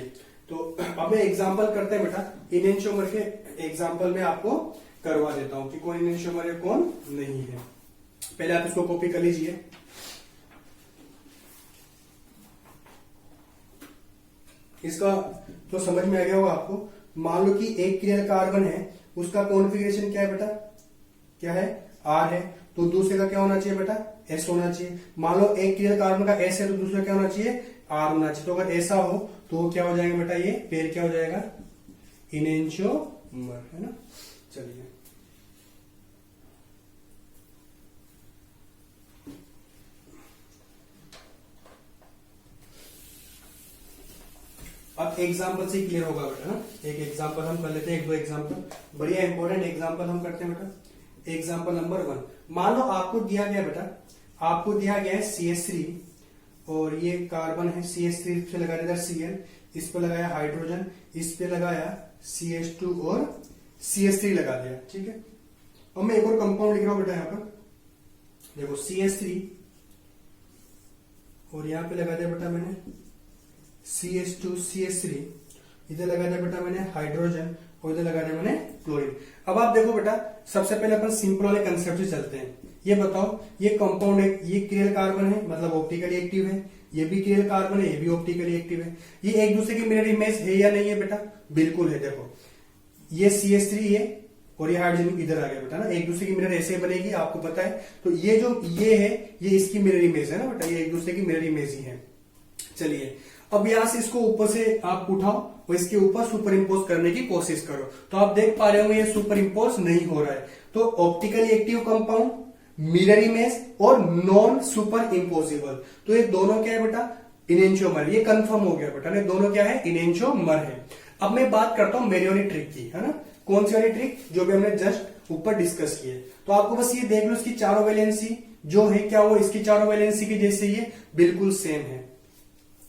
तो अब मैं एग्जांपल करते हैं बेटा, इनेंशियोमर के एग्जांपल में आपको करवा देता हूं कि कौन इनेंशियोमर है कौन नहीं है। पहले आप इसको कॉपी कर लीजिए। इसका तो समझ में आ गया होगा आपको। मान लो कि एक किरिल कार्बन है, उसका कॉन्फ़िगरेशन क्या है बेटा, क्या है, आर है, तो दूसरे का क्या होना चाहिए बेटा, एस होना चाहिए। मान लो एक किरिल कार्बन का एस है तो दूसरा क्या होना चाहिए, आर होना चाहिए। तो अगर ऐसा हो तो क्या हो जाएगा बेटा, ये पेयर क्या हो जाएगा, इनेंशियोमर, है ना। चलिए, अब एग्जाम्पल से क्लियर होगा बेटा ना। एक एग्जाम्पल हम कर लेते हैं, 1-2 एग्जाम्पल, बढ़िया इंपॉर्टेंट एग्जाम्पल हम करते हैं बेटा। एग्जाम्पल नंबर 1, मान लो आपको दिया गया बेटा, आपको दिया गया है CH3 और ये कार्बन है, CH3 पे लगा दिया Cl, इस पे लगाया हाइड्रोजन, इस पे लगाया CH2 और CH3 लगा दिया, ठीक है। अब मैं एक और कंपाउंड लिख रहा हूं बेटा, यहां पर देखो CH3 और यहाँ पे लगा दिया बेटा मैंने CH2CH3, इधर लगा दिया बेटा मैंने हाइड्रोजन, और इधर लगा दिया मैंने क्लोरीन। अब आप देखो बेटा, सबसे पहले अपन सिंपल वाले कंसेप्ट से चलते हैं। ये बताओ, ये कंपाउंड है, ये क्रियल कार्बन है मतलब ऑप्टिकली एक्टिव है, ये भी क्रियल कार्बन है, ये भी ऑप्टिकली एक्टिव है। ये एक दूसरे की मिरर इमेज है या नहीं है बेटा? बिल्कुल है। देखो ये CH3 है और ये हाइड्रोजन इधर आ गया बेटा ना, एक दूसरे की मिरर ऐसे बनेगी, आपको पता है। तो ये जो ये है, ये इसकी मिरर इमेज है ना बेटा, ये एक दूसरे की मिरर इमेज ही है। चलिए अब यहां से इसको ऊपर से आप उठाओ और इसके ऊपर सुपर इम्पोज करने की कोशिश करो। तो आप देख पा रहे होंगे ये सुपर इम्पोज नहीं हो रहा है। तो optically active compound, mirror image और नॉन सुपर इम्पोजिबल, तो ये दोनों क्या है बेटा? इनेंशियोमर। ये कंफर्म हो गया बेटा, ये दोनों क्या है? इनेंशियोमर है। अब मैं बात करता हूं मेरी वाली ट्रिक की, है ना। कौन सी वाली ट्रिक? जो भी हमने जस्ट ऊपर डिस्कस किए। तो आपको बस ये देख लो, इसकी चारों वैलेंसी जो है, क्या वो इसकी चारों वैलेंसी की जैसे ये बिल्कुल सेम है।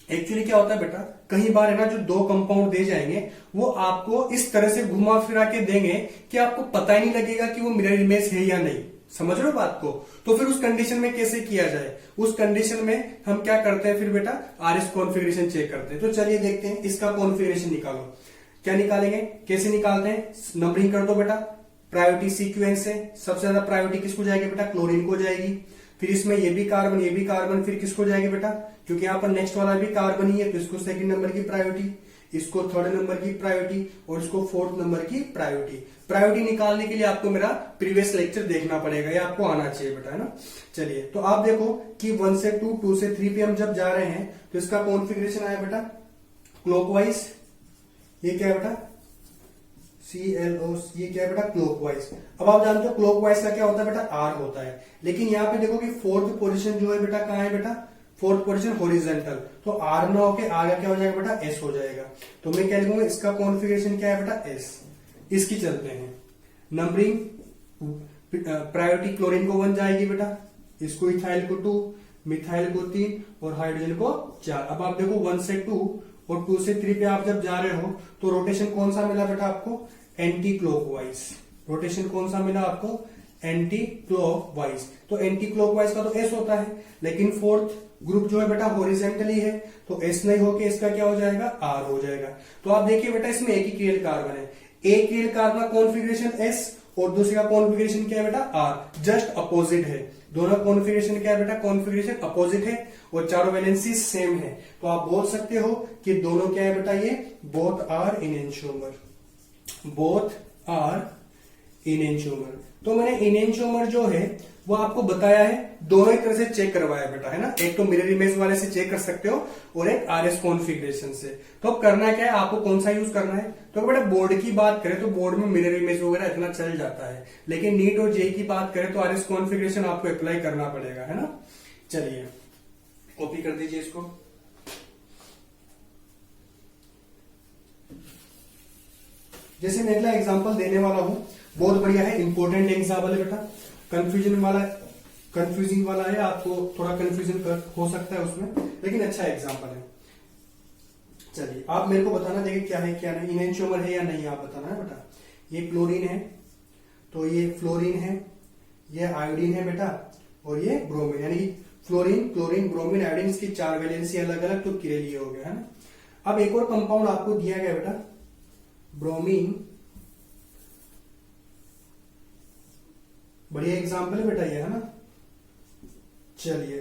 एक्चुअली क्या होता है बेटा, कई बार है ना, जो दो कंपाउंड दे जाएंगे वो आपको इस तरह से घुमा फिरा के देंगे कि आपको पता ही नहीं लगेगा कि वो मिरर इमेज है या नहीं। समझ रहे हो बात को? तो फिर उस कंडीशन में कैसे किया जाए? उस कंडीशन में हम क्या करते हैं फिर बेटा? RS कॉन्फ़िगरेशन चेक करते हैं। तो चलिए देखते हैं, इसका कॉन्फ़िगरेशन निकालो। क्या निकालेंगे, कैसे निकालते हैं? नंबरिंग कर दो बेटा, प्रायोरिटी सीक्वेंस से। सबसे ज्यादा प्रायोरिटी किसको जाएगी बेटा? क्लोरीन को जाएगी। फिर इसमें ये भी कार्बन, फिर किसको जाएगी बेटा? क्योंकि यहाँ पर नेक्स्ट वाला भी कार्बन ही है, तो इसको सेकंड नंबर की प्रायोरिटी, इसको थर्ड नंबर की प्रायोरिटी और इसको फोर्थ नंबर की प्रायोरिटी। प्रायोरिटी निकालने के लिए आपको मेरा प्रीवियस लेक्चर देखना पड़ेगा, ये आपको आना चाहिए बेटा, है ना। चलिए तो आप देखो कि 1 से 2, 2 से 3 पे हम जब जा रहे हैं तो इसका कॉन्फ़िगरेशन आया बेटा क्लॉकवाइज। ये क्या है बेटा? ClO, ये क्या है बेटा? क्लॉकवाइज। अब आप जानते हो क्लॉकवाइज का क्या होता है बेटा? R होता है। लेकिन यहाँ पे देखो कि फोर्थ पोजीशन जो है बेटा, कहाँ है बेटा? Fourth position horizontal. तो R ना होके आगे क्या हो जाएगा बेटा? S हो जाएगा। तो मैं क्या लिखूंगा? इसका कॉन्फ़िगरेशन क्या है बेटा? S। इसकी चलते हैं नंबरिंग। प्रायोरिटी क्लोरीन को 1 जाएगी बेटा, इसको इथाइल को 2, मिथाइल को 3 और हाइड्रोजन को 4। अब आप देखो 1 से 2 और 2 से 3 पे आप जब जा रहे हो तो रोटेशन कौन सा मिला बेटा आपको? Anti clockwise. रोटेशन कौन सा मिला आपको? Anti clockwise. तो एंटी क्लॉकवाइज का तो S होता है, लेकिन फोर्थ ग्रुप जो है बेटा हॉरिजॉन्टली है, तो S नहीं होके इसका क्या हो जाएगा? R हो जाएगा। तो आप देखिए बेटा, इसमें एक ही क्रियल कार्बन है, एक क्रियल कार्बन का कॉन्फ़िगरेशन S और दूसरे का कॉन्फ़िगरेशन क्या है बेटा? R। जस्ट अपोजिट है, दोनों कॉन्फ़िगरेशन क्या है बेटा? कॉन्फ़िगरेशन अपोजिट है और चारों वैलेंसी सेम है। तो आप बोल सकते हो कि दोनों क्या है बेटा? ये both are enantiomer, both are enantiomer. तो मैंने इनेंशियोमर जो है वो आपको बताया है, दोनों ही तरह से चेक करवाया बेटा, है ना। एक तो मिरर इमेज वाले से चेक कर सकते हो और एक RS कॉन्फ़िगरेशन से। तो अब करना क्या है, आपको कौन सा यूज करना है? तो बेटा बोर्ड की बात करें तो बोर्ड में मिरर इमेज वगैरह इतना चल जाता है, लेकिन नीट और जेई की बात करें तो RS कॉन्फ़िगरेशन आपको अप्लाई करना पड़ेगा, है ना। चलिए कॉपी कर दीजिए इसको। जैसे मैं अगला एग्जांपल देने वाला हूं, बहुत बढ़िया है, इंपॉर्टेंट एग्जाम्पल है बेटा, कंफ्यूजिंग वाला है, आपको थोड़ा कंफ्यूजन हो सकता है उसमें, लेकिन अच्छा एग्जांपल है। चलिए आप मेरे को बताना, देखिए क्या है क्या नहीं, इनेंशियोमर है या नहीं, आप बताना है बेटा। ये क्लोरीन है, तो ये फ्लोरीन है, ये आयोडीन है बेटा, और ये ब्रोमीन, यानी फ्लोरीन, क्लोरीन, ब्रोमीन, आयोडीन, इसकी 4 वैलेंसी अलग अलग, तो क्लियर हो गया, है ना। अब एक और कंपाउंड आपको दिया गया बेटा, ब्रोमीन, बढ़िया एग्जाम्पल है बेटा ये, है ना। चलिए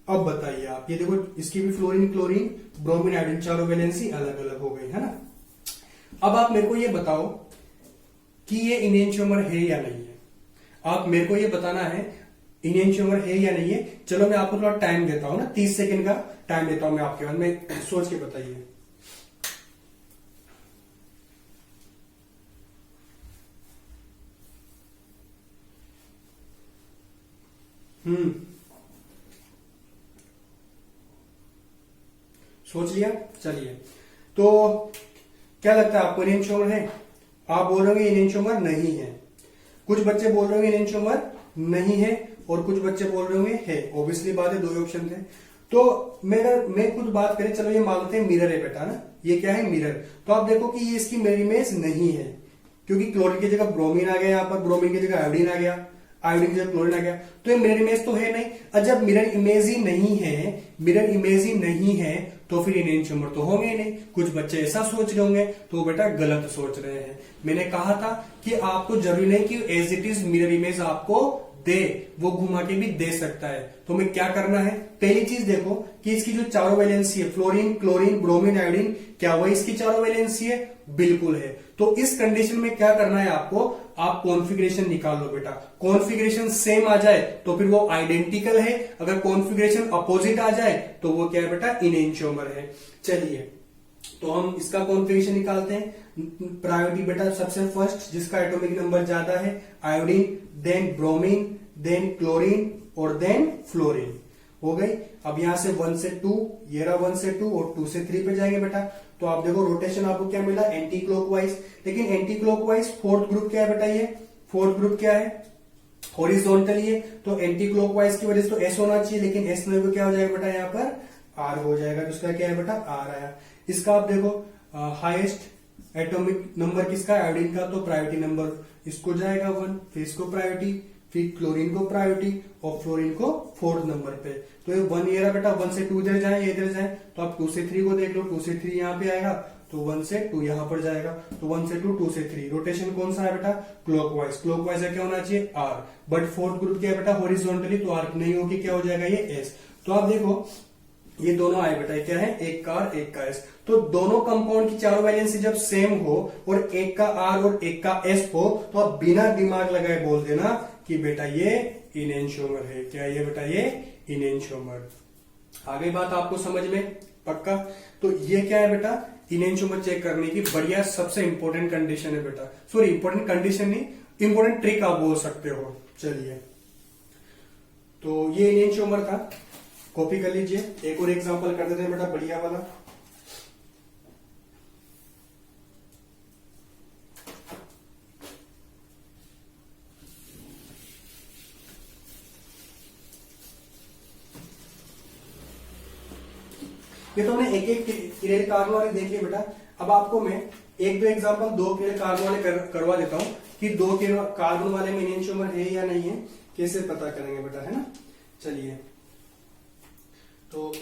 अब बताइए आप, ये देखो इसकी भी फ्लोरीन, क्लोरीन, ब्रोमीन, आयोडीन, चारों वैलेंसी अलग अलग हो गई, है ना। अब आप मेरे को ये बताओ कि ये इनेंशियोमर है या नहीं है। आप मेरे को ये बताना है इनेंशियोमर है या नहीं है। चलो मैं आपको थोड़ा टाइम देता हूं ना, 30 सेकंड का टाइम देता हूं मैं आपके बाद में, सोच के बताइए। सोच लिया। चलिए तो क्या लगता है आपको, इनेंशियोमर है? आप बोल रहे हो इनेंशियोमर नहीं है, कुछ बच्चे बोल रहे होंगे इनेंशियोमर नहीं है, और कुछ बच्चे बोल रहे होंगे है। ऑब्वियसली बात है, 2 ऑप्शन थे। तो मैं खुद बात करें, चलो ये मानते हैं मिरर है बेटा ना, ये क्या है? मिरर। तो आप देखो कि ये इसकी मिरर इमेज नहीं है, क्योंकि क्लोरीन की जगह ब्रोमीन आ गया, यहाँ पर ब्रोमीन की जगह आयोडीन आ गया, आयोडीन की जगह क्लोरीन आ गया, तो ये मिरर इमेज तो है नहीं। और जब मिरर इमेज ही नहीं है, मिरर इमेज ही नहीं है, तो फिर इनेंशियोमर तो होंगे ही नहीं। कुछ बच्चे ऐसा सोच रहे होंगे, तो वो बेटा गलत सोच रहे हैं। मैंने कहा था कि आपको जरूरी नहीं कि as it is mirror image आपको दे, वो घुमा के भी दे सकता है। तो हमें क्या करना है, पहली चीज देखो कि इसकी जो चारों वैलेंसी है, फ्लोरीन, क्लोरीन, ब्रोमीन, आयोडीन, क्या वही इसकी चारों वैलेंसी है? बिल्कुल है। तो इस कंडीशन में क्या करना है आपको, आप कॉन्फ़िगरेशन निकाल लो बेटा। कॉन्फ़िगरेशन सेम आ जाए तो फिर वो आइडेंटिकल है, अगर कॉन्फ़िगरेशन अपोजिट आ जाए तो वो क्या है बेटा, इनेंशियोमर है। चलिए तो हम इसका कॉन्फ़िगरेशन निकालते हैं। प्रायोरिटी बेटा सबसे फर्स्ट जिसका एटॉमिक नंबर ज्यादा है iodine, then bromine, then chlorine और देन फ्लोरीन। हो गई। अब यहां से 1 से 2, ये रहा 1 से 2 और 2 से 3 पे जाएंगे बेटा। तो आप देखो रोटेशन आपको क्या मिला, एंटी क्लॉकवाइज। लेकिन एंटी क्लॉकवाइज फोर्थ ग्रुप क्या है बेटा, ये फोर्थ ग्रुप क्या है, हॉरिजॉन्टली है। तो एंटी क्लॉकवाइज की वजह से तो एस होना चाहिए, लेकिन एस में क्या हो जाएगा बेटा, यहाँ पर आर हो जाएगा। जिसका क्या है बेटा, आर आया। इसका आप देखो हाईएस्ट एटॉमिक नंबर किसका, आयोडीन का, तो प्रायोरिटी नंबर इसको जाएगा 1, फिर इसको प्रायोरिटी, फिर क्लोरीन को प्रायोरिटी और फ्लोरीन को 4th नंबर पे। तो ये 1 ये रहा बेटा, 1 से 2 इधर जाए, ये इधर जाए, तो आप 2 से 3 को देख लो, 2 से 3 यहाँ पे आएगा, तो 1 से 2 यहाँ पर जाएगा, तो 1 से 2, 2 से 3। रोटेशन कौन सा है बेटा, क्लॉकवाइज। क्लॉकवाइज क्या होना चाहिए, आर। बट फोर्थ ग्रुप क्या है बेटा, हॉरिजॉन्टली, तो आर नहीं होगी, क्या हो जाएगा ये एस। तो आप देखो ये दोनों आए बेटा, क्या है, एक का आर एक का एस। तो दोनों कंपाउंड की चारों वैलेंसी जब सेम हो और एक का आर और एक का एस हो, तो आप बिना दिमाग लगाए बोल देना कि बेटा ये इनेंशियोमर है। क्या ये बेटा, ये इनेंशियोमर। आ गई बात आपको समझ में, पक्का। तो ये क्या है बेटा, इनेंशियोमर चेक करने की बढ़िया सबसे इंपॉर्टेंट कंडीशन है बेटा। सॉरी इंपॉर्टेंट कंडीशन नहीं, इंपॉर्टेंट ट्रिक आप बोल सकते हो। चलिए तो ये इनेंशियोमर था, कॉपी कर लीजिए। एक और एग्जांपल कर देते हैं बेटा, बढ़िया वाला। ये तो हमने एक एक किरेल कार्बन वाले देख लिए बेटा। अब आपको मैं एक दो एग्जांपल 2 किरेल कार्बन वाले करवा देता हूं कि 2 किरेल कार्बन वाले में इनेंशियोमर है या नहीं है, कैसे पता करेंगे बेटा, है ना। चलिए तो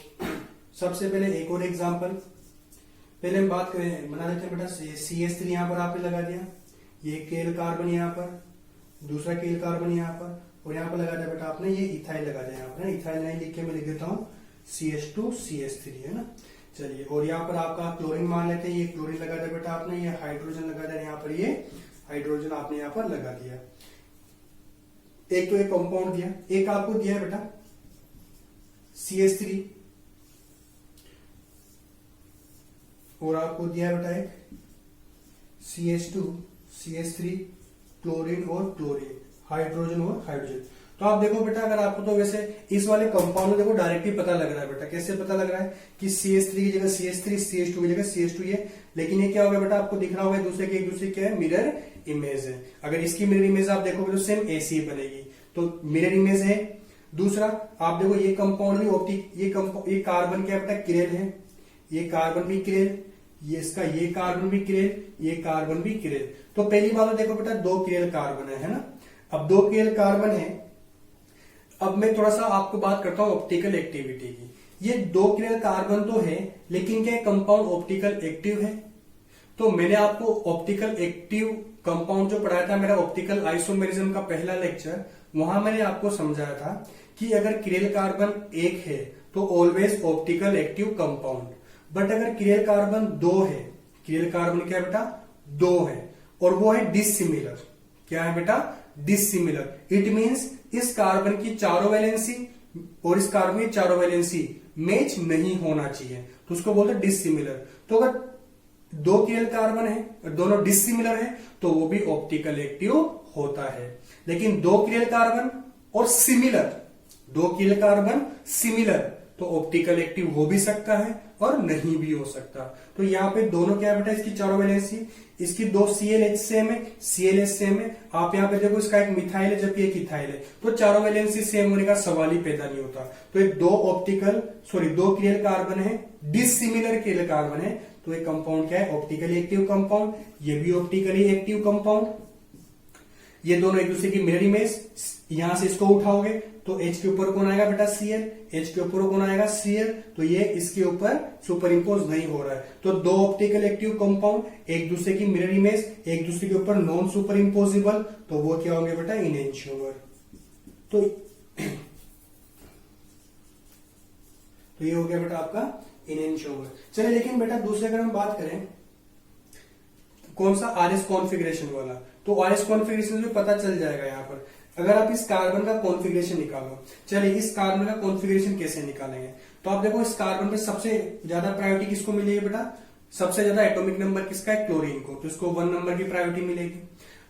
सबसे पहले एक और एग्जांपल, पहले हम बात करें, बना देते हैं बेटा। CH3 यहां पर आपने लगा दिया, ये केल कार्बन यहां पर, दूसरा केल कार्बन यहां पर, और यहां पर लगा दिया बेटा आपने ये इथाइल लगा दिया। यहां पर इथाइल नहीं लिख के मैं लिख देता हूं CH2 CH3, है ना। चलिए और यहाँ पर आपका क्लोरीन मान लेते हैं, ये क्लोरीन लगा दिया बेटा आपने, ये हाइड्रोजन लगा दिया यहाँ पर, ये हाइड्रोजन आपने यहाँ पर लगा दिया। एक तो एक कंपाउंड दिया, एक आपको दिया है बेटा CH3 और आपको दिया है बेटा एक CH2 CH3, क्लोरीन और क्लोरीन, हाइड्रोजन और हाइड्रोजन। तो आप देखो बेटा, अगर आपको तो वैसे इस वाले कंपाउंड में देखो डायरेक्टली पता लग रहा है बेटा। कैसे पता लग रहा है कि CH3 की जगह CH3, CH2 की जगह CH2 है। लेकिन ये क्या होगा बेटा, आपको दिख रहा होगा दूसरे के एक दूसरे क्या है, मिरर इमेज है। अगर इसकी मिरर इमेज आप देखोगे तो सेम ऐसी ही बनेगी, तो मिरर इमेज है। दूसरा आप देखो ये कंपाउंड भी ऑप्टिक, ये कार्बन क्या बेटा, किरेल है, ये कार्बन भी किरेल, ये इसका ये कार्बन भी किरेल, ये कार्बन भी किरेल। तो पहली बात तो देखो बेटा 2 किरेल कार्बन है ना। अब 2 किरेल कार्बन है। अब मैं थोड़ा सा आपको बात करता हूं ऑप्टिकल एक्टिविटी की। ये 2 किरेल कार्बन तो है, लेकिन क्या कंपाउंड ऑप्टिकल एक्टिव है? तो मैंने आपको ऑप्टिकल एक्टिव कंपाउंड जो पढ़ाया था, मेरा ऑप्टिकल आइसोमेरिज्म का पहला लेक्चर, वहां मैंने आपको समझाया था कि अगर किरेल कार्बन 1 है तो always optical active compound. But अगर किरेल कार्बन 2 है, किरेल कार्बन क्या है बेटा, 2 है, और वो है डिसिमिलर। क्या है बेटा, डिसिमिलर। इट मींस इस कार्बन की चारों वैलेंसी और इस कार्बन की चारों वैलेंसी मैच नहीं होना चाहिए, तो उसको बोलते हैं डिसिमिलर। तो अगर 2 किरेल कार्बन है और दोनों डिसिमिलर है तो वो भी ऑप्टिकल एक्टिव होता है। लेकिन 2 किरेल कार्बन और सिमिलर, 2 किरेल कार्बन सिमिलर, तो ऑप्टिकल एक्टिव हो भी सकता है और नहीं भी हो सकता। तो यहाँ पे दोनों क्या बेटा, इसकी चारों वैलेंसी, इसकी 2 ClH सेम है, ClH सेम है। आप यहाँ पे देखो इसका एक मिथाइल है जबकि एक इथाइल है, तो चारों वैलेंसी सेम होने का सवाल ही पैदा नहीं होता। तो ये 2 किरेल कार्बन है, डिसिमिलर किरेल कार्बन है, तो ये कंपाउंड क्या है, ऑप्टिकली एक्टिव कंपाउंड। ये भी ऑप्टिकली एक्टिव कंपाउंड। ये दोनों एक दूसरे की मिरर इमेज, यहां से इसको उठाओगे तो H के ऊपर कौन आएगा बेटा Cl, H के ऊपर कौन आएगा Cl, तो ये इसके ऊपर सुपर इम्पोज नहीं हो रहा है। तो दो ऑप्टिकल एक्टिव कंपाउंड एक दूसरे की मिरर इमेज, एक दूसरे के ऊपर नॉन सुपर इम्पोजिबल, तो वो क्या होंगे बेटा इनेंशियोमर। तो ये हो गया बेटा आपका इनेंशियोमर। चलिए लेकिन बेटा दूसरे अगर हम बात करें कौन सा आरएस कॉन्फ़िगरेशन वाला, तो आरएस कॉन्फ़िगरेशन में पता चल जाएगा यहाँ पर। अगर आप इस कार्बन का कॉन्फ़िगरेशन निकालो, चलिए इस कार्बन का कॉन्फ़िगरेशन कैसे निकालेंगे, तो आप देखो इस कार्बन पे सबसे ज्यादा प्रायोरिटी किसको मिलेगी बेटा, सबसे ज्यादा एटॉमिक नंबर किसका है क्लोरीन को, तो इसको 1 नंबर की प्रायोरिटी मिलेगी।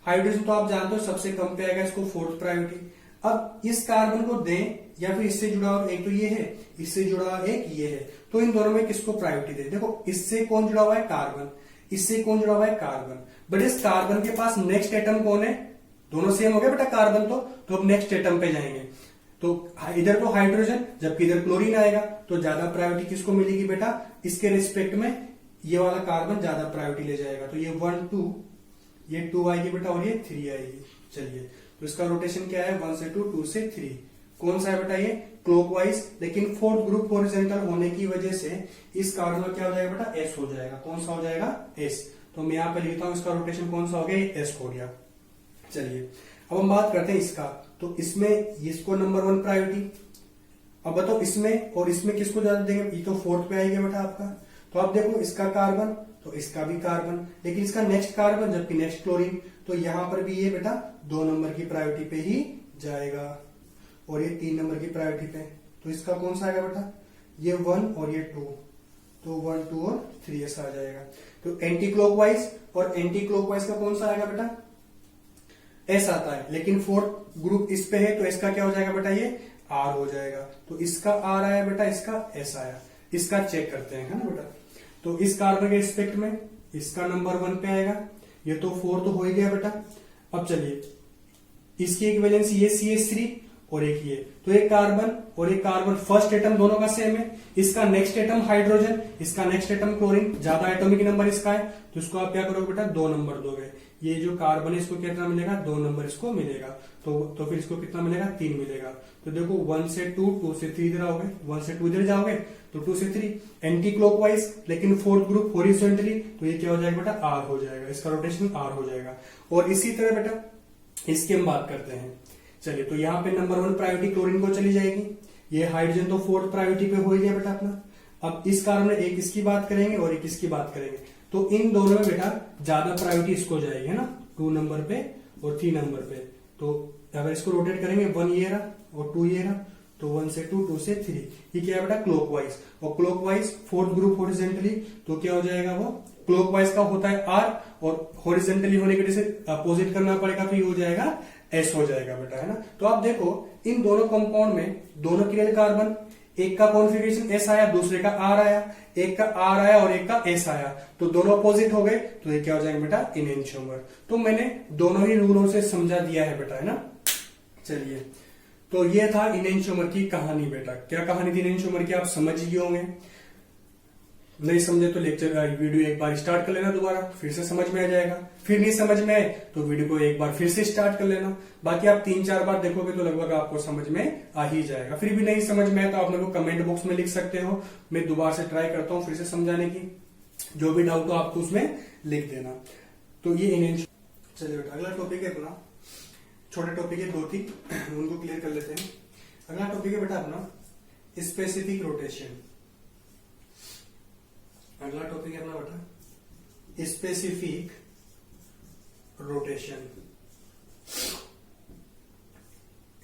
हाइड्रोजन तो आप जानते हो सबसे कम पे आएगा, इसको 4th प्रायोरिटी। अब इस कार्बन को दें या फिर इससे जुड़ा हुआ एक तो ये है, इससे जुड़ा हुआ एक ये है, तो इन दोनों में किसको प्रायोरिटी दे। देखो इससे कौन जुड़ा हुआ है कार्बन, इससे कौन जुड़ा हुआ है कार्बन, बट इस कार्बन के पास नेक्स्ट एटम कौन है, दोनों सेम हो गए बेटा कार्बन, तो अब नेक्स्ट एटम पे जाएंगे, तो इधर तो हाइड्रोजन जबकि इधर क्लोरीन आएगा, तो ज्यादा प्रायोरिटी किसको मिलेगी बेटा, इसके रिस्पेक्ट में ये वाला कार्बन ज्यादा प्रायोरिटी ले जाएगा। तो ये 1 2, ये 2 आएगी बेटा और ये 3 आएगी। चलिए तो इसका रोटेशन क्या है 1 से 2, 2 से 3, कौन सा है बेटा ये क्लॉकवाइज, लेकिन 4th ग्रुप हॉरिजॉन्टल होने की वजह से इस कार्बन में क्या हो जाएगा बेटा एस हो जाएगा, कौन सा हो जाएगा एस। तो मैं यहाँ पे लिखता हूं इसका रोटेशन कौन सा हो गया, एस हो गया। चलिए अब हम बात करते हैं इसका, तो इसमें इसको नंबर 1 प्रायोरिटी। अब बताओ इसमें और इसमें किसको ज्यादा देंगे, ये तो 4th पे आएगा बेटा आपका। तो आप देखो इसका कार्बन तो इसका भी कार्बन, लेकिन इसका नेक्स्ट कार्बन जबकि नेक्स्ट क्लोरीन, तो यहां पर भी ये बेटा 2 नंबर की प्रायोरिटी पे ही जाएगा और ये 3 नंबर की प्रायोरिटी पे। तो इसका कौन सा आएगा बेटा, ये 1 और ये 2, तो 1 2 और 3 ऐसा आ जाएगा। तो एंटी क्लॉकवाइज और एंटी क्लॉकवाइज का कौन सा आएगा बेटा एस आता है, लेकिन 4th ग्रुप इस पे है तो इसका क्या हो जाएगा बेटा ये आर हो जाएगा। तो इसका आर आया बेटा, इसका एस आया, इसका चेक करते हैं है ना बेटा। तो इस कार्बन के रिस्पेक्ट में इसका नंबर 1 पे आएगा, ये तो 4 तो हो ही गया बेटा। अब चलिए इसकी इक्विवेलेंस ये CH3 और एक ये, तो एक कार्बन और एक कार्बन फर्स्ट एटम दोनों का सेम है, इसका नेक्स्ट एटम हाइड्रोजन, इसका नेक्स्ट एटम क्लोरीन, ज्यादा एटॉमिक नंबर इसका है, तो इसको आप क्या करोगे बेटा 2 नंबर दोगे। ये जो कार्बन है इसको कितना मिलेगा 2 नंबर इसको मिलेगा, तो फिर इसको कितना मिलेगा 3 मिलेगा। तो देखो 1 से 2, 2 से 3 इधर आओगे, 1 से 2 इधर जाओगे तो 2 से 3 एंटी क्लॉकवाइज, लेकिन 4th ग्रुप हॉरिजॉन्टली, तो ये क्या हो जाएगा बेटा आर हो जाएगा, इसका रोटेशन आर हो जाएगा। और इसी तरह बेटा इसकी हम बात करते हैं। चलिए तो यहाँ पे नंबर 1 प्रायोरिटी क्लोरीन को चली जाएगी, ये हाइड्रोजन तो 4th प्रायोरिटी पे हो ही गया बेटा अपना। अब इस कारण में एक इसकी बात करेंगे और एक इसकी बात करेंगे, तो इन दोनों में बेटा ज्यादा प्रायोरिटी इसको जाएगी है ना, 2 नंबर पे और 3 नंबर पे। तो अगर इसको रोटेट करेंगे 1 ये रहा और 2 ये रहा, तो 1 से 2, 2 से 3, ये क्या है बेटा क्लॉकवाइज, और क्लॉकवाइज 4th ग्रुप हॉरिजॉन्टली, तो क्या हो जाएगा वो क्लॉकवाइज का होता है आर और हॉरिजॉन्टली होने की वजह से अपोजिट करना पड़ेगा, तो ये हो जाएगा एस हो जाएगा बेटा है ना। तो आप देखो इन दोनों कंपाउंड में दोनों के लिए कार्बन, एक का कॉन्फ़िगरेशन एस आया दूसरे का आर आया, एक का आर आया और एक का एस आया, तो दोनों अपोजिट हो गए, तो ये क्या हो जाएंगे बेटा इनेंशियोमर। तो मैंने दोनों ही रूलों से समझा दिया है बेटा है ना। चलिए तो ये था इनेंशियोमर की कहानी बेटा। क्या कहानी थी इनेंशियोमर की आप समझ ही होंगे, नहीं समझे तो लेक्चर वीडियो एक बार स्टार्ट कर लेना दोबारा, फिर से समझ में आ जाएगा। फिर नहीं समझ में आए तो वीडियो को एक बार फिर से स्टार्ट कर लेना, बाकी आप 3-4 बार देखोगे तो लगभग आपको समझ में आ ही जाएगा। फिर भी नहीं समझ में आए तो आप लोग कमेंट बॉक्स में लिख सकते हो, मैं दोबारा से ट्राई करता हूँ फिर से समझाने की, जो भी डाउट हो आपको उसमें लिख देना। तो ये इनेंशियोमर। चलिए बेटा अगला टॉपिक है अपना, छोटे टॉपिक है 2 थी उनको क्लियर कर लेते हैं। अगला टॉपिक है बेटा अपना स्पेसिफिक रोटेशन। अगला टॉपिक है अपना बेटा स्पेसिफिक रोटेशन।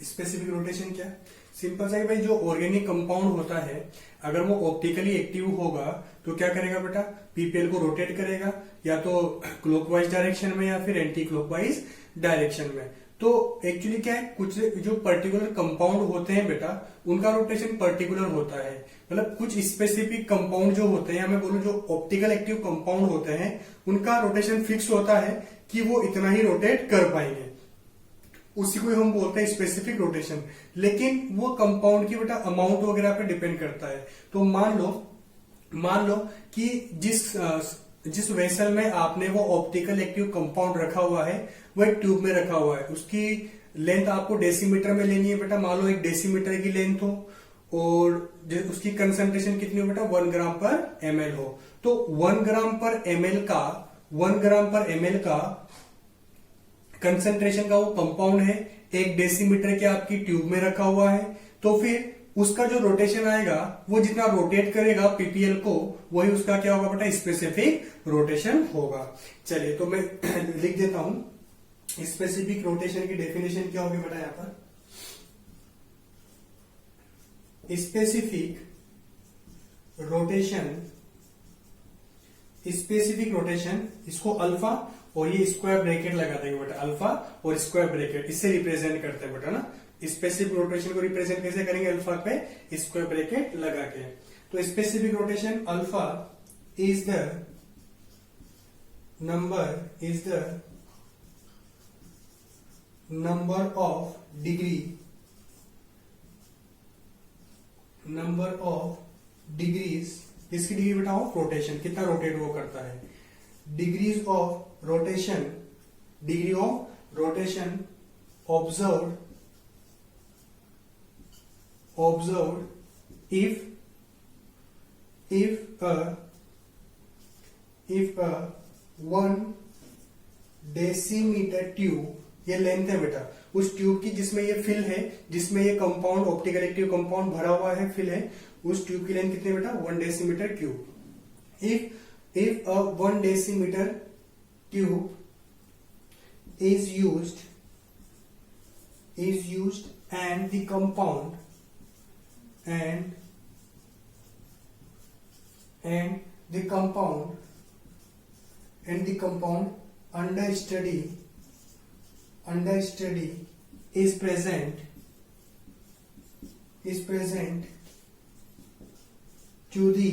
स्पेसिफिक रोटेशन क्या, सिंपल सा है भाई, जो ऑर्गेनिक कंपाउंड होता है अगर वो ऑप्टिकली एक्टिव होगा तो क्या करेगा बेटा पीपीएल को रोटेट करेगा, या तो क्लॉकवाइज डायरेक्शन में या फिर एंटी क्लॉकवाइज डायरेक्शन में। तो एक्चुअली क्या है, कुछ जो पर्टिकुलर कंपाउंड होते हैं बेटा उनका रोटेशन पर्टिकुलर होता है, मतलब कुछ स्पेसिफिक कंपाउंड जो होते हैं, मैं बोलूं जो ऑप्टिकल एक्टिव कंपाउंड होते हैं उनका रोटेशन फिक्स होता है कि वो इतना ही रोटेट कर पाएंगे, उसी को हम बोलते हैं स्पेसिफिक रोटेशन। लेकिन वो कंपाउंड की बेटा अमाउंट वगैरह पे डिपेंड करता है। तो मान लो कि जिस जिस वेसल में आपने वो ऑप्टिकल एक्टिव कंपाउंड रखा हुआ है वो एक ट्यूब में रखा हुआ है, उसकी लेंथ आपको डेसीमीटर में लेनी है बेटा। मान लो 1 डेसीमीटर की लेंथ हो और उसकी कंसंट्रेशन कितनी हो बेटा, 1 ग्राम पर एमएल हो। तो 1 ग्राम पर एमएल का कंसंट्रेशन का वो कंपाउंड है, 1 डेसीमीटर के आपकी ट्यूब में रखा हुआ है। तो फिर उसका जो रोटेशन आएगा वो जितना रोटेट करेगा पीपीएल को, वही उसका क्या होगा बेटा, स्पेसिफिक रोटेशन होगा। चलिए तो मैं लिख देता हूं स्पेसिफिक रोटेशन की डेफिनेशन क्या होगी बेटा। यहां पर स्पेसिफिक रोटेशन इसको अल्फा और ये स्क्वायर ब्रैकेट लगा देंगे बेटा, अल्फा और स्क्वायर ब्रैकेट इससे रिप्रेजेंट करते हैं बेटा ना। स्पेसिफिक रोटेशन को रिप्रेजेंट कैसे करेंगे, अल्फा पे स्क्वायर ब्रैकेट लगा के। तो specific rotation alpha is the number of degrees, किसकी डिग्री बेटा हो, रोटेशन, कितना रोटेट वो करता है, degree of rotation observed if a 1 decimetre tube, ये लेंथ है बेटा उस ट्यूब की जिसमें ये फिल है, जिसमें ये कंपाउंड ऑप्टिकल एक्टिव कंपाउंड भरा हुआ है, फिल है, उस ट्यूब की लेंथ कितनी बेटा, 1 decimetre cube. If a 1 decimetre tube is used and the compound under study is present to the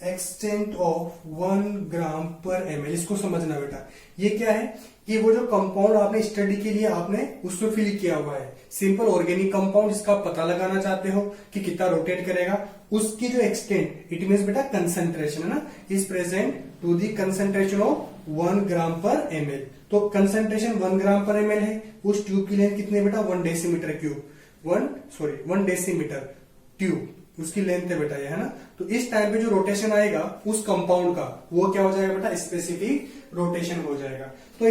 extent of 1 gram per ML. इसको समझना बेटा, ये क्या है कि वो जो कंपाउंड आपने स्टडी के लिए आपने उसको फिल किया हुआ है, सिंपल ऑर्गेनिक कंपाउंड, जिसका पता लगाना चाहते हो कि कितना रोटेट करेगा, उसकी जो एक्सटेंट, इट मीन्स बेटा कंसंट्रेशन है ना, is present to the concentration of 1 gram per ML. तो कंसंट्रेशन 1 ग्राम पर एमएल है, उस ट्यूब की लेंथ कितनी है बेटा, 1 डेसीमीटर क्यूब, 1 डेसीमीटर ट्यूब उसकी लेंथ है बेटा ये, है ना। तो इस टाइम पे जो रोटेशन आएगा उस कंपाउंड का, वो क्या हो जाएगा बेटा, स्पेसिफिक रोटेशन हो जाएगा। तो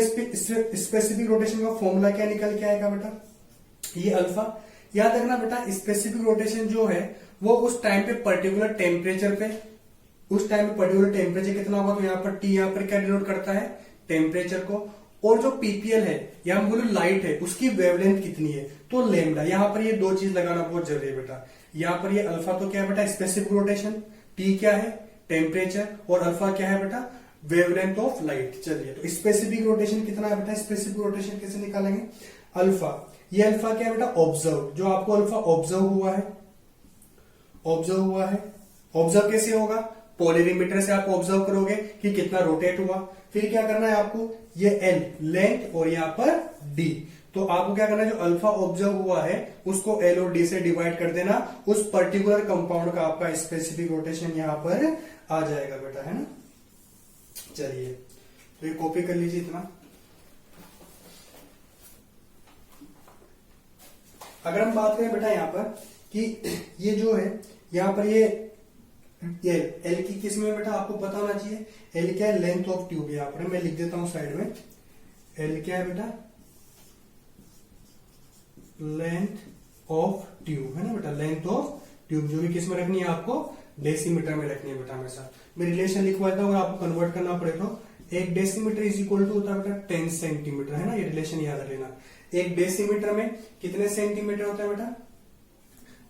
स्पेसिफिक रोटेशन का फॉर्मूला क्या निकल के आएगा बेटा, ये अल्फा। याद रखना बेटा, स्पेसिफिक रोटेशन जो है वो उस टाइम पे पर्टिकुलर टेम्परेचर पे, उस टाइम पे पर्टिकुलर टेम्परेचर कितना होगा, तो यहाँ पर टी यहाँ पर क्या डिनोट करता है, टेम्परेचर को, और जो पीपीएल है या हम बोले लाइट है उसकी वेवलेंथ कितनी है, तो लेमडा। यहाँ पर ये 2 चीज लगाना बहुत जरूरी है बेटा। यहाँ पर ये अल्फा तो क्या है बेटा, स्पेसिफिक रोटेशन, टी क्या है, टेम्परेचर, और अल्फा क्या है बेटा, वेवलेंथ ऑफ लाइट। चलिए तो स्पेसिफिक रोटेशन कितना है बेटा, स्पेसिफिक रोटेशन कैसे निकालेंगे, अल्फा, ये अल्फा क्या है बेटा, ऑब्जर्व, जो आपको अल्फा ऑब्जर्व हुआ है, ऑब्जर्व कैसे होगा, पोलरीमीटर से आप ऑब्जर्व करोगे कि कितना रोटेट हुआ। फिर क्या करना है आपको, ये एल लेंथ और यहाँ पर डी, तो आपको क्या करना है, जो अल्फा ऑब्जर्व हुआ है उसको एल और डी से डिवाइड कर देना, उस पर्टिकुलर कंपाउंड का आपका स्पेसिफिक रोटेशन यहां पर आ जाएगा बेटा, है ना। चलिए तो ये कॉपी कर लीजिए इतना। अगर हम बात करें बेटा यहाँ पर कि ये जो है यहाँ पर ये एल की किस में बेटा, आपको पता होना चाहिए, एल क्या है, लेंथ ऑफ ट्यूब। यहाँ पर मैं लिख देता हूं साइड में, एल क्या है बेटा, लेंथ ऑफ ट्यूब, है ना बेटा, लेंथ ऑफ ट्यूब, जो भी किस में रखनी है आपको, डेसीमीटर में रखनी है बेटा। हमेशा मैं रिलेशन लिखवाता हूं, अगर आपको कन्वर्ट करना पड़े तो 1 डेसीमीटर इज इक्वल टू होता है बेटा 10 सेंटीमीटर, है ना, ये रिलेशन याद रखना। 1 डेसीमीटर में कितने सेंटीमीटर होता है बेटा,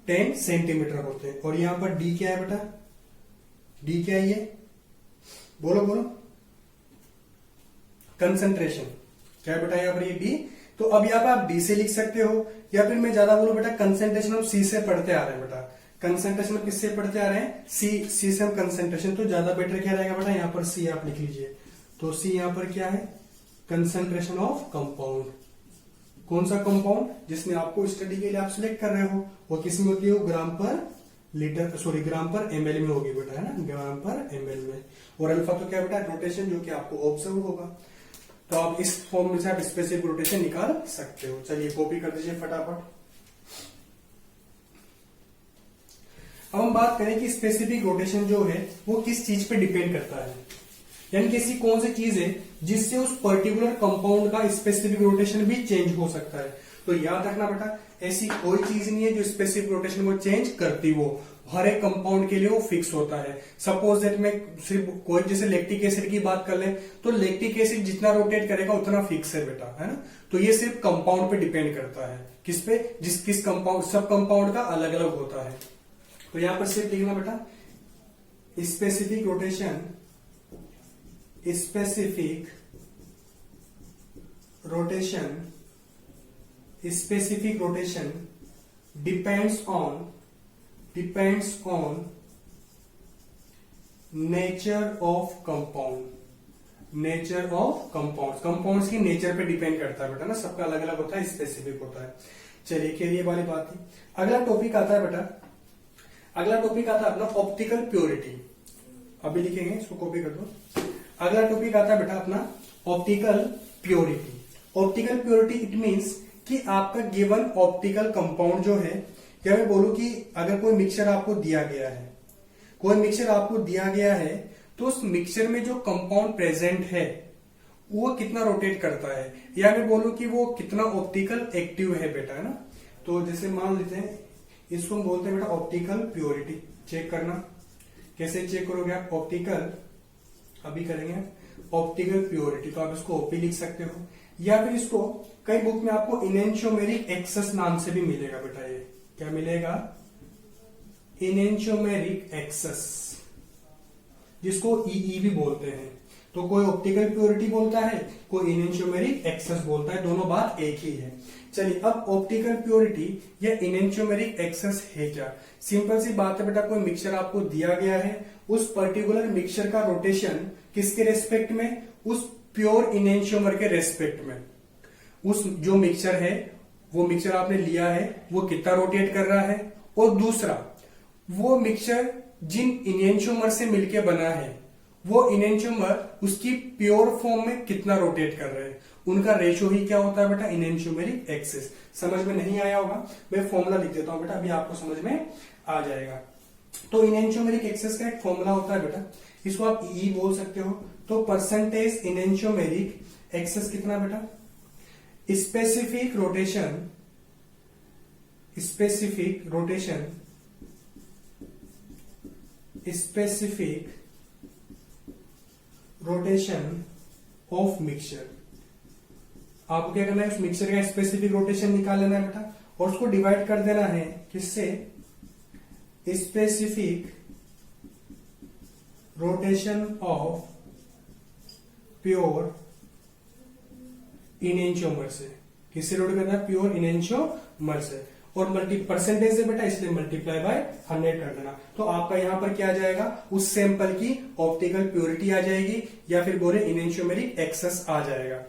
10 सेंटीमीटर होते हैं। और यहां पर डी क्या है बेटा, डी क्या है, ये बोलो कंसंट्रेशन क्या है बेटा, यहाँ पर ये डी। तो अब यहाँ पे आप डी से लिख सकते हो, या फिर मैं ज्यादा बोलूं बेटा, कंसंट्रेशन हम सी से पढ़ते आ रहे हैं बेटा, कंसंट्रेशन हम किससे पढ़ते आ रहे हैं, सी से हम कंसंट्रेशन, तो ज्यादा बेटर क्या रहेगा बेटा, यहाँ पर सी आप लिख लीजिए। तो सी यहाँ पर क्या है, कंसंट्रेशन ऑफ कंपाउंड, कौन सा कंपाउंड जिसमें आपको स्टडी के लिए आप सिलेक्ट कर रहे हो, वो किसमें होती है, वो ग्राम पर लीटर सॉरी ग्राम पर एमएल में होगी बेटा, है ना, ग्राम पर एमएल में। और अल्फा तो क्या बेटा, रोटेशन, जो कि आपको ऑब्जर्व होगा। तो आप इस फॉर्म में से आप स्पेसिफिक रोटेशन निकाल सकते हो। चलिए कॉपी कर दीजिए फटाफट। अब हम बात करें कि स्पेसिफिक रोटेशन जो है वो किस चीज पे डिपेंड करता है, यानी कि ऐसी कौन सी चीज है जिससे उस पर्टिकुलर कंपाउंड का स्पेसिफिक रोटेशन भी चेंज हो सकता है। तो याद रखना बेटा, ऐसी कोई चीज नहीं है जो स्पेसिफिक रोटेशन को चेंज करती हो, हर एक कंपाउंड के लिए वो फिक्स होता है। सपोज दैट मैं सिर्फ कोई जैसे लैक्टिक एसिड की बात कर ले, तो लैक्टिक एसिड जितना रोटेट करेगा उतना फिक्स है बेटा, है ना। तो ये सिर्फ कंपाउंड पे डिपेंड करता है, किस पे, किस कंपाउंड, सब कंपाउंड का अलग अलग होता है। तो यहां पर सिर्फ लिखना बेटा, specific rotation, specific rotation, specific rotation depends on nature of compound, nature of compounds की नेचर पे डिपेंड करता है बेटा ना, सबका अलग अलग होता है, स्पेसिफिक होता है। चलिए ये वाली बात थी। अगला टॉपिक आता है बेटा, अगला टॉपिक आता है अपना ऑप्टिकल प्योरिटी। अभी लिखेंगे, इसको कॉपी कर दो। अगला टॉपिक आता है बेटा अपना optical purity. Optical purity it means कि आपका गिवन ऑप्टिकल कंपाउंड जो है, या मैं बोलूं कि अगर कोई मिक्सचर आपको दिया गया है, कोई मिक्सचर आपको दिया गया है, तो उस मिक्सचर में जो कंपाउंड प्रेजेंट है वो कितना रोटेट करता है, या मैं बोलूं कि वो कितना ऑप्टिकल एक्टिव है बेटा, है ना। तो जैसे मान लेते हैं, इसको हम बोलते हैं बेटा ऑप्टिकल प्योरिटी। चेक करना, कैसे चेक करोगे आप ऑप्टिकल, अभी करेंगे ऑप्टिकल प्योरिटी। तो आप इसको ओपी लिख सकते हो, या फिर इसको कई बुक में आपको इनेंशियोमेरिक एक्सेस नाम से भी मिलेगा बेटा। ये क्या मिलेगा, इनेंशियोमेरिक एक्सेस, जिसको ईई भी बोलते हैं। तो कोई ऑप्टिकल प्योरिटी बोलता है, कोई इनेंशियोमेरिक एक्सेस बोलता है, दोनों बात एक ही है। चलिए अब ऑप्टिकल प्योरिटी या इनेंशियोमेरिक एक्सेस है क्या। सिंपल सी बात है बेटा, कोई मिक्सचर आपको दिया गया है, उस पर्टिकुलर मिक्सचर का रोटेशन किसके रेस्पेक्ट में, उस प्योर इनेंशियोमर के रेस्पेक्ट में। उस जो मिक्सचर है, वो मिक्सचर आपने लिया है, वो कितना रोटेट कर रहा है, और दूसरा वो मिक्सचर जिन इनेंशियोमर से मिलके बना है, वो इनेंशियोमर उसकी प्योर फॉर्म में कितना रोटेट कर रहे हैं, उनका रेशियो ही क्या होता है बेटा, इनेंशियोमेरिक एक्सेस। समझ में नहीं आया होगा, मैं फॉर्मूला लिख देता हूं बेटा, अभी आपको समझ में आ जाएगा। तो इनेंशियोमेरिक एक्सेस का एक फॉर्मूला होता है बेटा, इसको आप ई बोल सकते हो। तो परसेंटेज इनेंशियोमेरिक एक्सेस कितना बेटा, specific rotation, specific rotation, specific rotation of mixture. आपको क्या करना है, उस मिक्सचर का स्पेसिफिक रोटेशन निकाल लेना है बेटा, और उसको डिवाइड कर देना है किससे, specific rotation of pure enantiomer से। किससे रोटेट करना है, प्योर इनेंशियोमर से, और परसेंटेज है बेटा, इसलिए मल्टीप्लाई बाय 100 कर देना। तो आपका यहां पर क्या आ जाएगा, उस सैंपल की ऑप्टिकल प्योरिटी आ जाएगी, या फिर बोले इनेंशियोमेरिक एक्सेस आ जाएगा।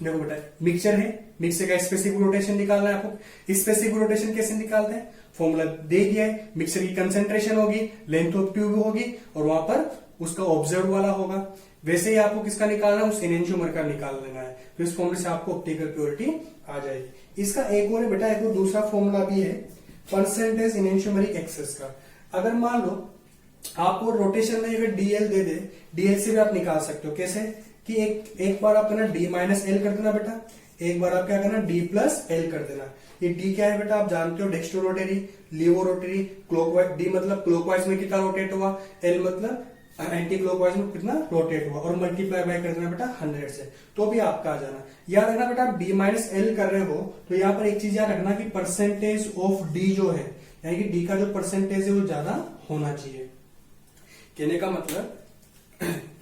देखो बेटा, मिक्सचर है, मिक्सचर का स्पेसिफिक रोटेशन निकालना है आपको। स्पेसिफिक रोटेशन कैसे निकालते हैं, फॉर्मूला दे दिया है, मिक्सचर की कंसेंट्रेशन होगी, लेंथ ऑफ ट्यूब होगी, और वहां पर उसका ऑब्जर्व वाला होगा। वैसे ही आपको किसका निकालना है, उस इनेंशियोमर का निकाल लेना है। तो इस फॉर्मूले से आपको ऑप्टिकल प्योरिटी आ जाएगी। इसका एक और है बेटा, एक और दूसरा फॉर्मूला भी है परसेंटेज इनेंशियोमेरिक एक्सेस का। अगर मान लो आपको रोटेशन में अगर डीएल दे दे, डीएल से भी आप निकाल सकते हो। कैसे कि एक बार आप करना डी माइनस एल कर देना बेटा, एक बार आप क्या करना डी प्लस एल कर देना। ये डी क्या है बेटा, आप जानते हो, dextro rotary, लिवो rotary, clockwise. D मतलब क्लॉकवाइज में कितना रोटेट हुआ, एल मतलब एंटी क्लॉकवाइज में कितना रोटेट हुआ, और मल्टीप्लाई बाय कर देना बेटा 100 से, तो भी आपका आ जाना। याद रखना बेटा, आप डी माइनस एल कर रहे हो, तो यहाँ पर एक चीज याद रखना कि परसेंटेज ऑफ डी जो है, यानी कि डी का जो परसेंटेज है वो ज्यादा होना चाहिए। कहने का मतलब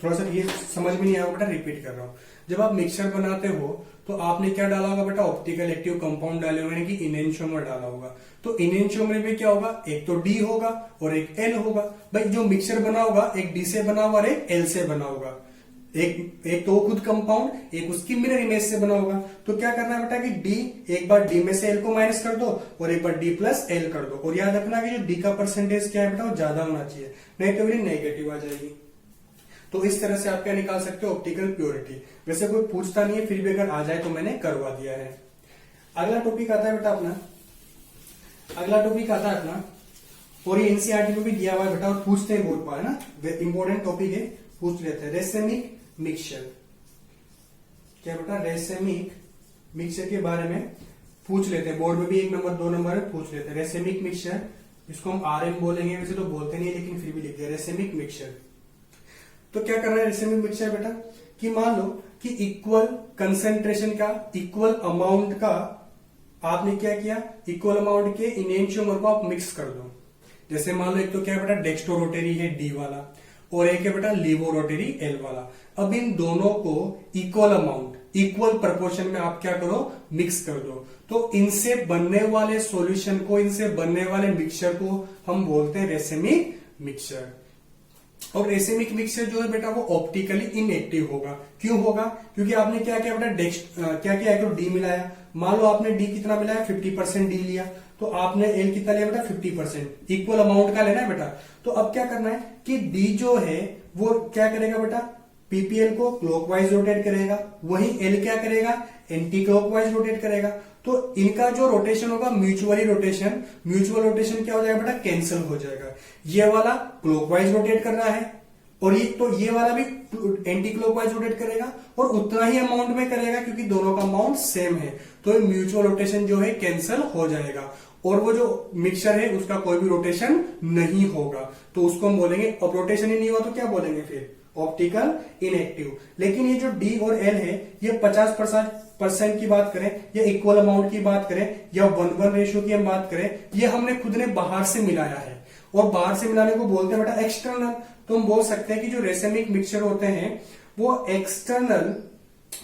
थोड़ा सा ये समझ में नहीं आया बेटा, रिपीट कर रहा हूं। जब आप मिक्सचर बनाते हो तो आपने क्या डाला होगा बेटा, ऑप्टिकल एक्टिव कंपाउंड डाले होंगे, यानी कि इनेंशियोमर डाला होगा। तो इनेंशियोमर में क्या होगा, एक तो डी होगा और एक एल होगा। भाई जो मिक्सचर बना होगा एक डी से बना होगा और एक एल से बना होगा। एक तो वो खुद कंपाउंड, एक उसकी मिरर इमेज से बना होगा। तो क्या करना है बेटा कि डी, एक बार डी में से एल को माइनस कर दो और एक बार डी प्लस एल कर दो, और याद रखना कि जो डी का परसेंटेज क्या है बेटा वो ज्यादा होना चाहिए, नहीं तो मेरी नेगेटिव आ जाएगी। तो इस तरह से आप क्या निकाल सकते हो ऑप्टिकल प्योरिटी। वैसे कोई पूछता नहीं है, फिर भी अगर आ जाए तो मैंने करवा दिया है। अगला टॉपिक आता है बेटा अपना, अगला टॉपिक आता है अपना, और ये एनसीईआरटी में भी दिया हुआ है बेटा, और पूछते हैं बहुत बार, है ना, इंपॉर्टेंट टॉपिक है, पूछ लेते हैं। रेसेमिक मिक्सचर, क्या बेटा, रेसेमिक मिक्सचर के बारे में पूछ लेते हैं, बोर्ड में भी 1 नंबर 2 नंबर में पूछ लेते हैं। रेसेमिक मिक्सचर, इसको हम आरएम बोलेंगे, वैसे तो बोलते नहीं है लेकिन फिर भी लिखते हैं रेसेमिक मिक्सचर। तो क्या करना है रेसेमिक मिक्सचर बेटा, कि मान लो कि इक्वल कंसेंट्रेशन का, इक्वल अमाउंट का आपने क्या किया, इक्वल अमाउंट के इनेंशियोमर को आप मिक्स कर दो। जैसे मान लो एक तो क्या बेटा डेक्स्ट्रो रोटेरी है डी वाला, और एक है बेटा लीवो रोटेरी एल वाला। अब इन दोनों को इक्वल अमाउंट, इक्वल प्रोपोर्शन में आप क्या करो, मिक्स कर दो। तो इनसे बनने वाले सॉल्यूशन को, इनसे बनने वाले मिक्सचर को हम बोलते हैं रेसेमिक मिक्सचर। और रेसेमिक मिक्सचर जो है बेटा वो ऑप्टिकली इनएक्टिव होगा। क्यों होगा, क्योंकि आपने क्या किया बेटा, क्या किया, तो डी मिलाया। मान लो आपने डी कितना मिलाया, 50% डी लिया, तो आपने एल कितना लिया बेटा, 50%, इक्वल अमाउंट का लेना है बेटा। तो अब क्या करना है कि डी जो है वो क्या करेगा बेटा, पीपीएल को क्लॉकवाइज रोटेट करेगा, वही एल क्या करेगा, एंटी क्लॉकवाइज रोटेट करेगा। तो इनका जो रोटेशन होगा म्यूचुअली रोटेशन, म्यूचुअल रोटेशन क्या हो जाएगा बेटा, कैंसिल हो जाएगा। ये वाला क्लॉकवाइज रोटेट कर रहा है, और ये वाला भी एंटी क्लॉकवाइज रोटेट करेगा, और उतना ही अमाउंट में करेगा क्योंकि दोनों का अमाउंट सेम है। तो म्यूचुअल रोटेशन जो है कैंसिल हो जाएगा, और वो जो मिक्सचर है उसका कोई भी रोटेशन नहीं होगा, तो उसको हम बोलेंगे। अब रोटेशन ही नहीं हुआ तो क्या बोलेंगे फिर, ऑप्टिकल इनएक्टिव। लेकिन ये जो डी और एल है, ये 50% की बात करें, या इक्वल अमाउंट की बात करें, या 1:1 रेशियो की हम बात करें, ये हमने खुद ने बाहर से मिलाया है, और बाहर से मिलाने को बोलते हैं बेटा एक्सटर्नल। तो हम बोल सकते हैं कि जो रेसेमिक मिक्सचर होते हैं वो एक्सटर्नल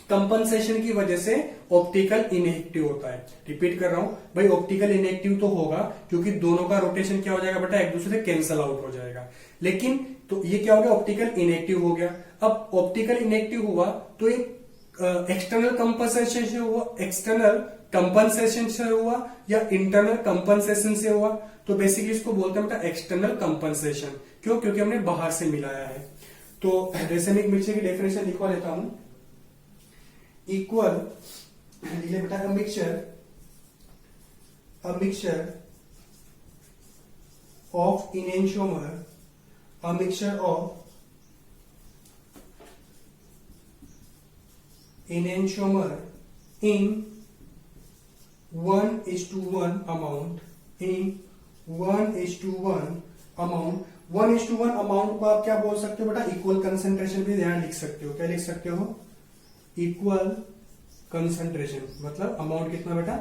कंपनसेशन की वजह से ऑप्टिकल इनएक्टिव होता है। रिपीट कर रहा हूं भाई, ऑप्टिकल इनएक्टिव तो होगा क्योंकि दोनों का रोटेशन क्या हो जाएगा बेटा, एक दूसरे से कैंसल आउट हो जाएगा। लेकिन तो ये क्या हो गया, ऑप्टिकल इनएक्टिव हो गया। अब ऑप्टिकल इनएक्टिव हुआ तो ये एक्सटर्नल कंपनसेशन से हुआ, एक्सटर्नल कंपनसेशन से हुआ, या इंटरनल कंपनसेशन से हुआ। तो बेसिकली इसको बोलते हैं बेटा एक्सटर्नल कंपनसेशन। क्यों, क्योंकि हमने बाहर से मिलाया है। तो रेसेमिक मिक्सचर की डेफिनेशन लिखवा लेता हूं, इक्वल बेटा a mixture of enantiomer, a mixture of enantiomer in 1:1 amount, in 1:1 amount। 1:1 amount को आप क्या बोल सकते हो बेटा, इक्वल कंसेंट्रेशन भी ध्यान लिख सकते हो। क्या लिख सकते हो, इक्वल कंसेंट्रेशन, मतलब अमाउंट कितना बेटा,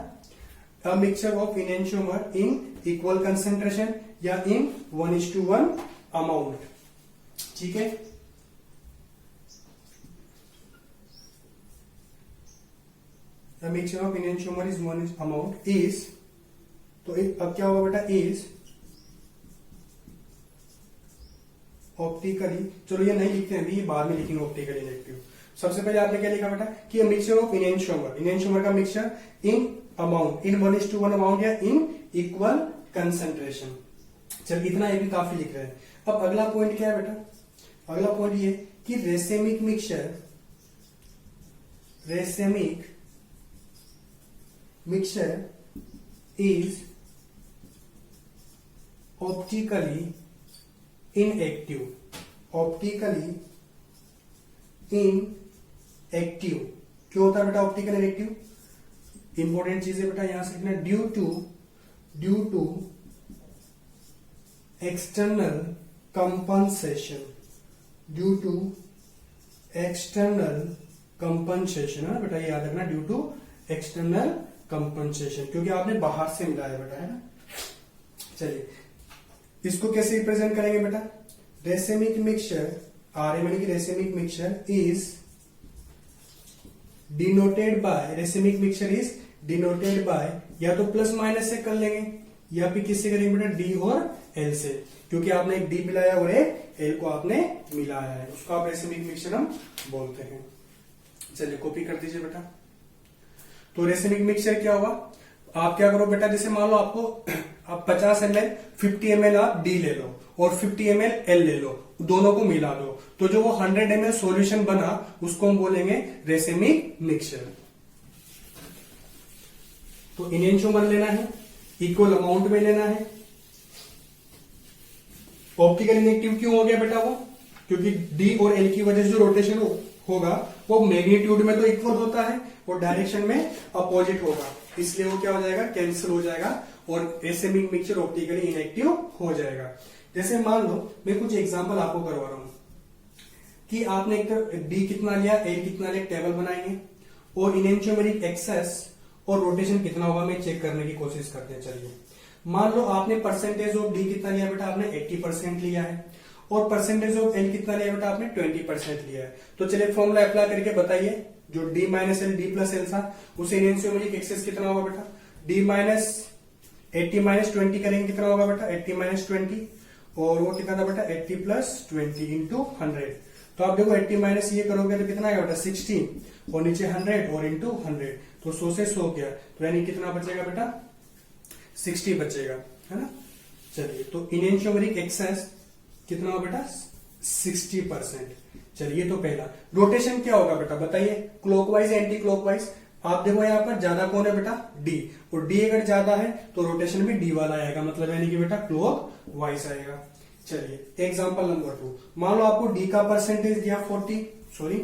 a mixture of enantiomer in equal concentration या इन 1:1 अमाउंट। ठीक है, the mixture of enantiomer is one amount is, तो अब क्या होगा बेटा, is ऑप्टिकली, चलो ये नहीं लिखते हैं अभी, ये बाद में लिखेंगे ऑप्टिकली इनएक्टिव। सबसे पहले आपने क्या लिखा बेटा कि मिक्सचर ऑफ इनेंशियोमर, इनेंशियोमर का mixture in amount, in 1:1 amount या इन इक्वल कंसेंट्रेशन। चल इतना ये भी काफी लिख रहे हैं। अब अगला पॉइंट क्या है बेटा, अगला पॉइंट ये कि racemic mixture, racemic mixture is optically inactive, optically inactive। क्यों होता है बेटा ऑप्टिकल इनएक्टिव, इंपॉर्टेंट चीज है बेटा, यहां से लिखना due to external compensation, due to external compensation, है ना बेटा, ये याद रखना, ड्यू टू एक्सटर्नल कंपनसेशन, क्योंकि आपने बाहर से मिलाया बेटा, है ना। चलिए इसको कैसे रिप्रेजेंट करेंगे बेटा, रेसेमिक मिक्सचर, आरएम यानी कि racemic mixture is denoted by, racemic mixture is denoted by, या तो प्लस माइनस से कर लेंगे या फिर किससे करेंगे बेटा, डी और एल से, क्योंकि आपने एक डी मिलाया और एक एल को आपने मिलाया है, उसको आप रेसिमिक मिक्सचर हम बोलते हैं। चलिए कॉपी कर दीजिए बेटा। तो रेसिमिक मिक्सचर क्या हुआ, आप क्या करो बेटा, जैसे मान लो आपको आप 50 ml 50 ml आप डी ले लो और 50 ml एल ले लो, दोनों को मिला दो, तो जो वो 100 ml सॉल्यूशन बना उसको हम बोलेंगे रेसिमिक मिक्सचर। तो इनएंशियोमर लेना है, इक्वल अमाउंट में लेना है। ऑप्टिकल इनएक्टिव क्यों हो गया बेटा वो, क्योंकि डी और एल की वजह से जो रोटेशन होगा वो मैग्नीट्यूड में तो इक्वल होता है और डायरेक्शन में अपोजिट होगा, इसलिए वो क्या हो जाएगा, कैंसिल हो जाएगा और रेसिमिक मिक्सचर ऑप्टिकली इनएक्टिव हो जाएगा। जैसे मान लो मैं कुछ एग्जांपल आपको करवा रहा हूं कि आपने एक तो डी कितना लिया, एल कितना लिया, टेबल बनाएंगे और इनएंशियोमेरिक एक्सेस और रोटेशन कितना होगा मैं चेक करने की कोशिश करते हैं। चलिए मान लो आपने परसेंटेज ऑफ डी कितना लिया बेटा, आपने 80% लिया है और परसेंटेज ऑफ एल कितना लिया बेटा, आपने 20% लिया है। तो चलिए फॉर्मूला अप्लाई करके बताइए, जो D minus L D plus L था उसे इनएंशियोमेरिक एक्सेस कितना होगा बेटा, डी माइनस 80 माइनस 20 करेंगे कितना होगा बेटा, 80 माइनस 20 और वो कितना था बेटा 80 प्लस 20 इंटू 100। तो आप देखो 80 माइनस ये करोगे तो कितना आएगा बेटा 60 और नीचे 100 और इंटू 100, तो 100 से 100 गया, तो यानी कितना बचेगा बेटा 60 बचेगा, है ना। चलिए तो इनएंशियोमेरिक एक्सेस कितना होगा बेटा 60%। चलिए तो पहला रोटेशन क्या होगा बेटा बताइए, क्लॉकवाइज एंटी क्लॉकवाइज। आप देखो यहाँ पर ज्यादा कौन है बेटा डी, और डी अगर ज्यादा है तो रोटेशन भी डी वाला आएगा, मतलब यानी कि बेटा क्लॉक वाइज आएगा। चलिए एग्जांपल नंबर 2, मान लो आपको डी का परसेंटेज दिया 40,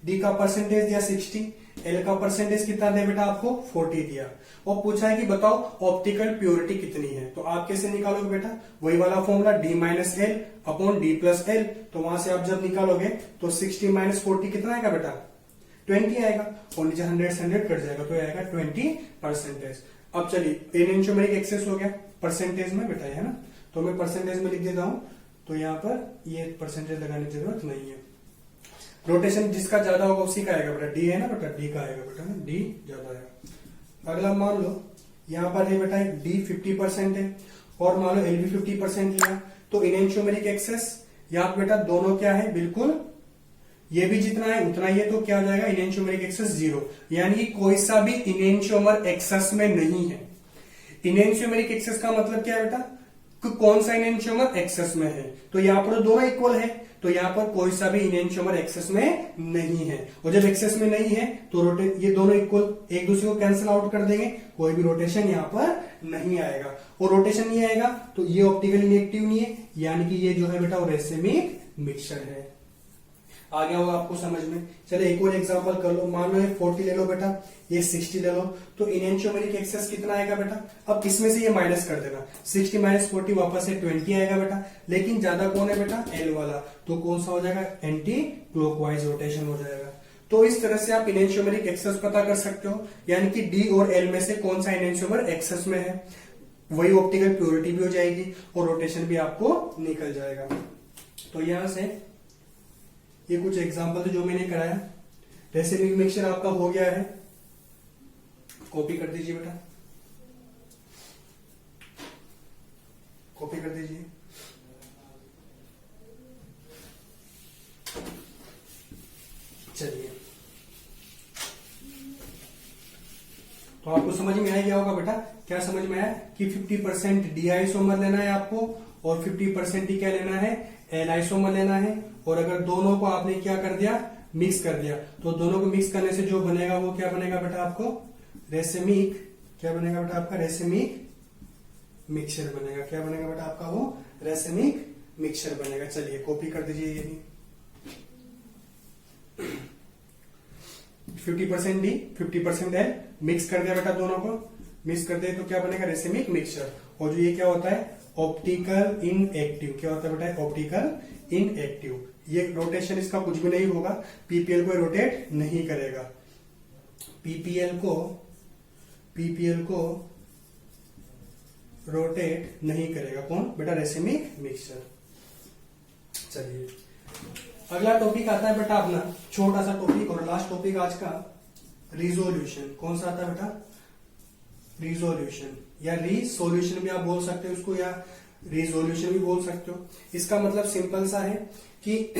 डी का परसेंटेज दिया 60, एल का परसेंटेज कितना दिया बेटा आपको 40 दिया, और पूछा है कि बताओ ऑप्टिकल प्योरिटी कितनी है। तो आप कैसे निकालोगे बेटा, वही वाला formula D minus L upon D plus L. तो वहां से आप जब निकालोगे तो 60 माइनस 40 कितना आएगा बेटा 20 आएगा, और नीचे 100 से 100 कट जाएगा तो आएगा 20%। अब चलिए इनएंशियोमेरिक एक्सेस हो गया परसेंटेज में बेटा, है ना, तो मैं परसेंटेज में लिख देता हूं, तो यहाँ पर ये परसेंटेज लगाने की जरूरत नहीं है। रोटेशन जिसका ज्यादा होगा उसी का आएगा बेटा, डी है ना बेटा, डी का आएगा बेटा, डी ज्यादा आएगा। अगला मान लो यहाँ पर है बेटा डी 50% है और मान लो एल भी 50% लिया, तो इनएंशियोमेरिक एक्सेस यहाँ पे बेटा दोनों क्या है, बिल्कुल ये भी जितना है उतना ही है, तो क्या हो जाएगा इनएंशियोमेरिक एक्सेस 0, यानी कोई सा भी इनएंशियोमर एक्सेस में नहीं है। इनएंशियोमेरिक एक्सेस का मतलब क्या है बेटा, कौन सा इनएंशियोमर एक्सेस में है, तो यहाँ पर दोनों इक्वल है, तो यहाँ पर कोई सा भी इनएंशियोमर एक्सेस में नहीं है, और जब एक्सेस में नहीं है तो ये दोनों इक्वल एक दूसरे को कैंसिल आउट कर देंगे, कोई भी रोटेशन यहाँ पर नहीं आएगा, और रोटेशन नहीं आएगा तो ये ऑप्टिकल इनएक्टिव नहीं है, यानी कि ये जो है बेटा वो रेसिमिक मिक्सचर है। आ गया होगा आपको समझ में। चलिए एक और एग्जांपल कर लो, मान लो ये 40 ले लो बेटा, ये 60 ले लो, तो इनएंशियोमेरिक एक्सेस कितना आएगा बेटा, अब इसमें से ये माइनस कर देना, 60 माइनस 40 वापस से 20 आएगा बेटा, लेकिन ज्यादा कौन है बेटा एल वाला, तो कौन सा हो जाएगा एंटी क्लॉकवाइज रोटेशन हो जाएगा। तो इस तरह से आप इनएंशियोमेरिक एक्सेस पता कर सकते हो, यानी कि डी और एल में से कौन सा इनएंशियोमर एक्सेस में है, वही ऑप्टिकल प्योरिटी भी हो जाएगी और रोटेशन भी आपको निकल जाएगा। तो यहां से ये कुछ एग्जांपल थे जो मैंने कराया। रेसिमिक मिक्सचर आपका हो गया है, कॉपी कर दीजिए बेटा, कॉपी कर दीजिए। चलिए तो आपको समझ में आ गया होगा बेटा, क्या समझ में आया कि 50% डी आइसोमर लेना है आपको और 50% ही क्या लेना है एल आइसोमर लेना है, और अगर दोनों को आपने क्या कर दिया मिक्स कर दिया, तो दोनों को मिक्स करने से जो बनेगा वो क्या बनेगा बेटा आपको रेसिमिक, क्या बनेगा बेटा आपका रेसिमिक मिक्सचर बनेगा, क्या बनेगा बेटा आपका वो रेसिमिक मिक्सचर बनेगा। चलिए कॉपी कर दीजिए ये भी, 50% डी 50% एल मिक्स कर दिया बेटा, दोनों को मिक्स कर दिया तो क्या बनेगा रेसिमिक मिक्सचर। और जो ये क्या होता है ऑप्टिकल इनएक्टिव, क्या होता है बेटा ऑप्टिकल इनएक्टिव, ये रोटेशन इसका कुछ भी नहीं होगा, पीपीएल को रोटेट नहीं करेगा, पीपीएल को रोटेट नहीं करेगा, कौन बेटा रेसिमिक मिक्सचर। चलिए अगला टॉपिक आता है बेटा अपना छोटा सा टॉपिक और लास्ट टॉपिक आज का, रिजोल्यूशन। कौन सा आता है बेटा रिजोल्यूशन, या रिसोल्यूशन भी आप बोल सकते हो उसको, या रिजोल्यूशन भी बोल सकते हो। इसका मतलब सिंपल सा है कि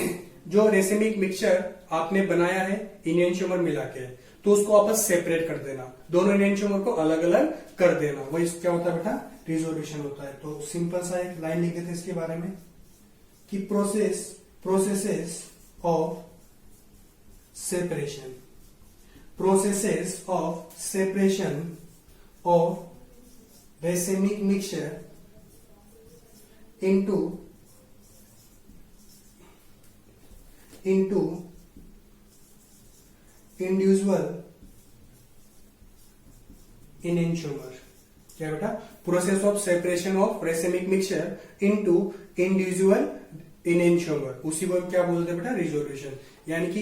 जो रेसिमिक मिक्सचर आपने बनाया है इनएंशियोमर मिला के, तो उसको आपस सेपरेट कर देना, दोनों इनएंशियोमर को अलग अलग कर देना, वही क्या होता है बेटा, रिजोल्यूशन होता है। तो सिंपल सा एक लाइन लिख देते हैं इसके बारे में कि processes of separation of racemic mixture into individual enantiomer। क्या बेटा, process of separation of racemic mixture into individual enantiomer, उसी को क्या बोलते हैं बेटा, रिजोल्यूशन। यानी कि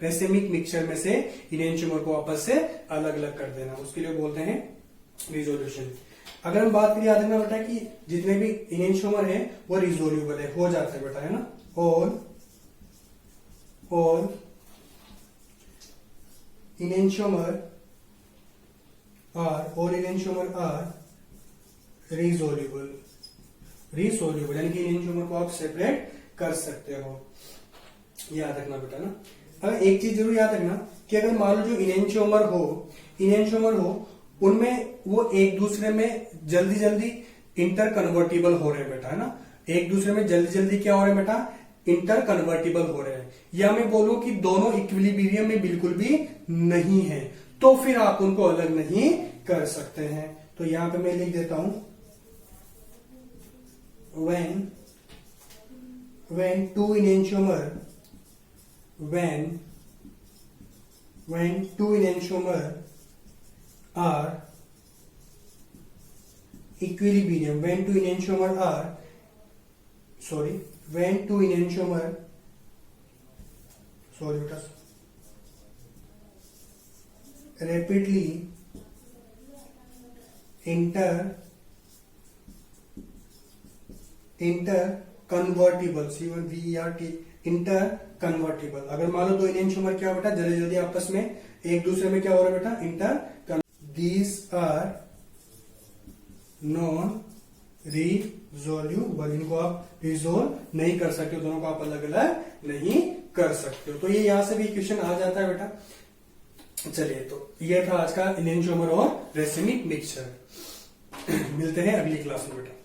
रेसिमिक मिक्सचर में से इनएंशियोमर को आपस से अलग अलग कर देना, उसके लिए बोलते हैं रिजोल्यूशन। अगर हम बात करें, याद रखना बेटा कि जितने भी इनएंशियोमर है वो रिजोल्यूबल है, हो जाते हैं बेटा, है ना। all enantiomer are resolvable, यानी कि इनएंशियोमर को आप सेपरेट कर सकते हो, याद रखना बेटा ना। अगर एक चीज जरूर याद रखना कि अगर मान लो जो इनएंशियोमर हो उनमें वो एक दूसरे में जल्दी इंटर कन्वर्टिबल हो रहे हैं बेटा, है ना। एक दूसरे में जल्दी क्या हो रहे हैं बेटा, इंटर कन्वर्टिबल हो रहे हैं। या मैं बोलूं कि दोनों इक्विलिब्रियम में बिल्कुल भी नहीं है, तो फिर आप उनको अलग नहीं कर सकते हैं। तो यहां पे मैं लिख देता हूं when two enantiomer are equilibrium, when two enantiomer rapidly interconvertible, interconvertible। अगर मान लो दो इनएंशियोमर क्या बेटा, जल्दी आपस में एक दूसरे में क्या हो रहा है बेटा, इंटर, these are नॉन रिजोल्यूबल, इनको आप रिजोल्व नहीं कर सकते, दोनों को आप अलग अलग नहीं कर सकते हो। तो ये यहां से भी क्वेश्चन आ जाता है बेटा। चलिए, तो ये था आज का इनएंशियोमर और रेसिमिक मिक्सचर। मिलते हैं अगली क्लास में बेटा।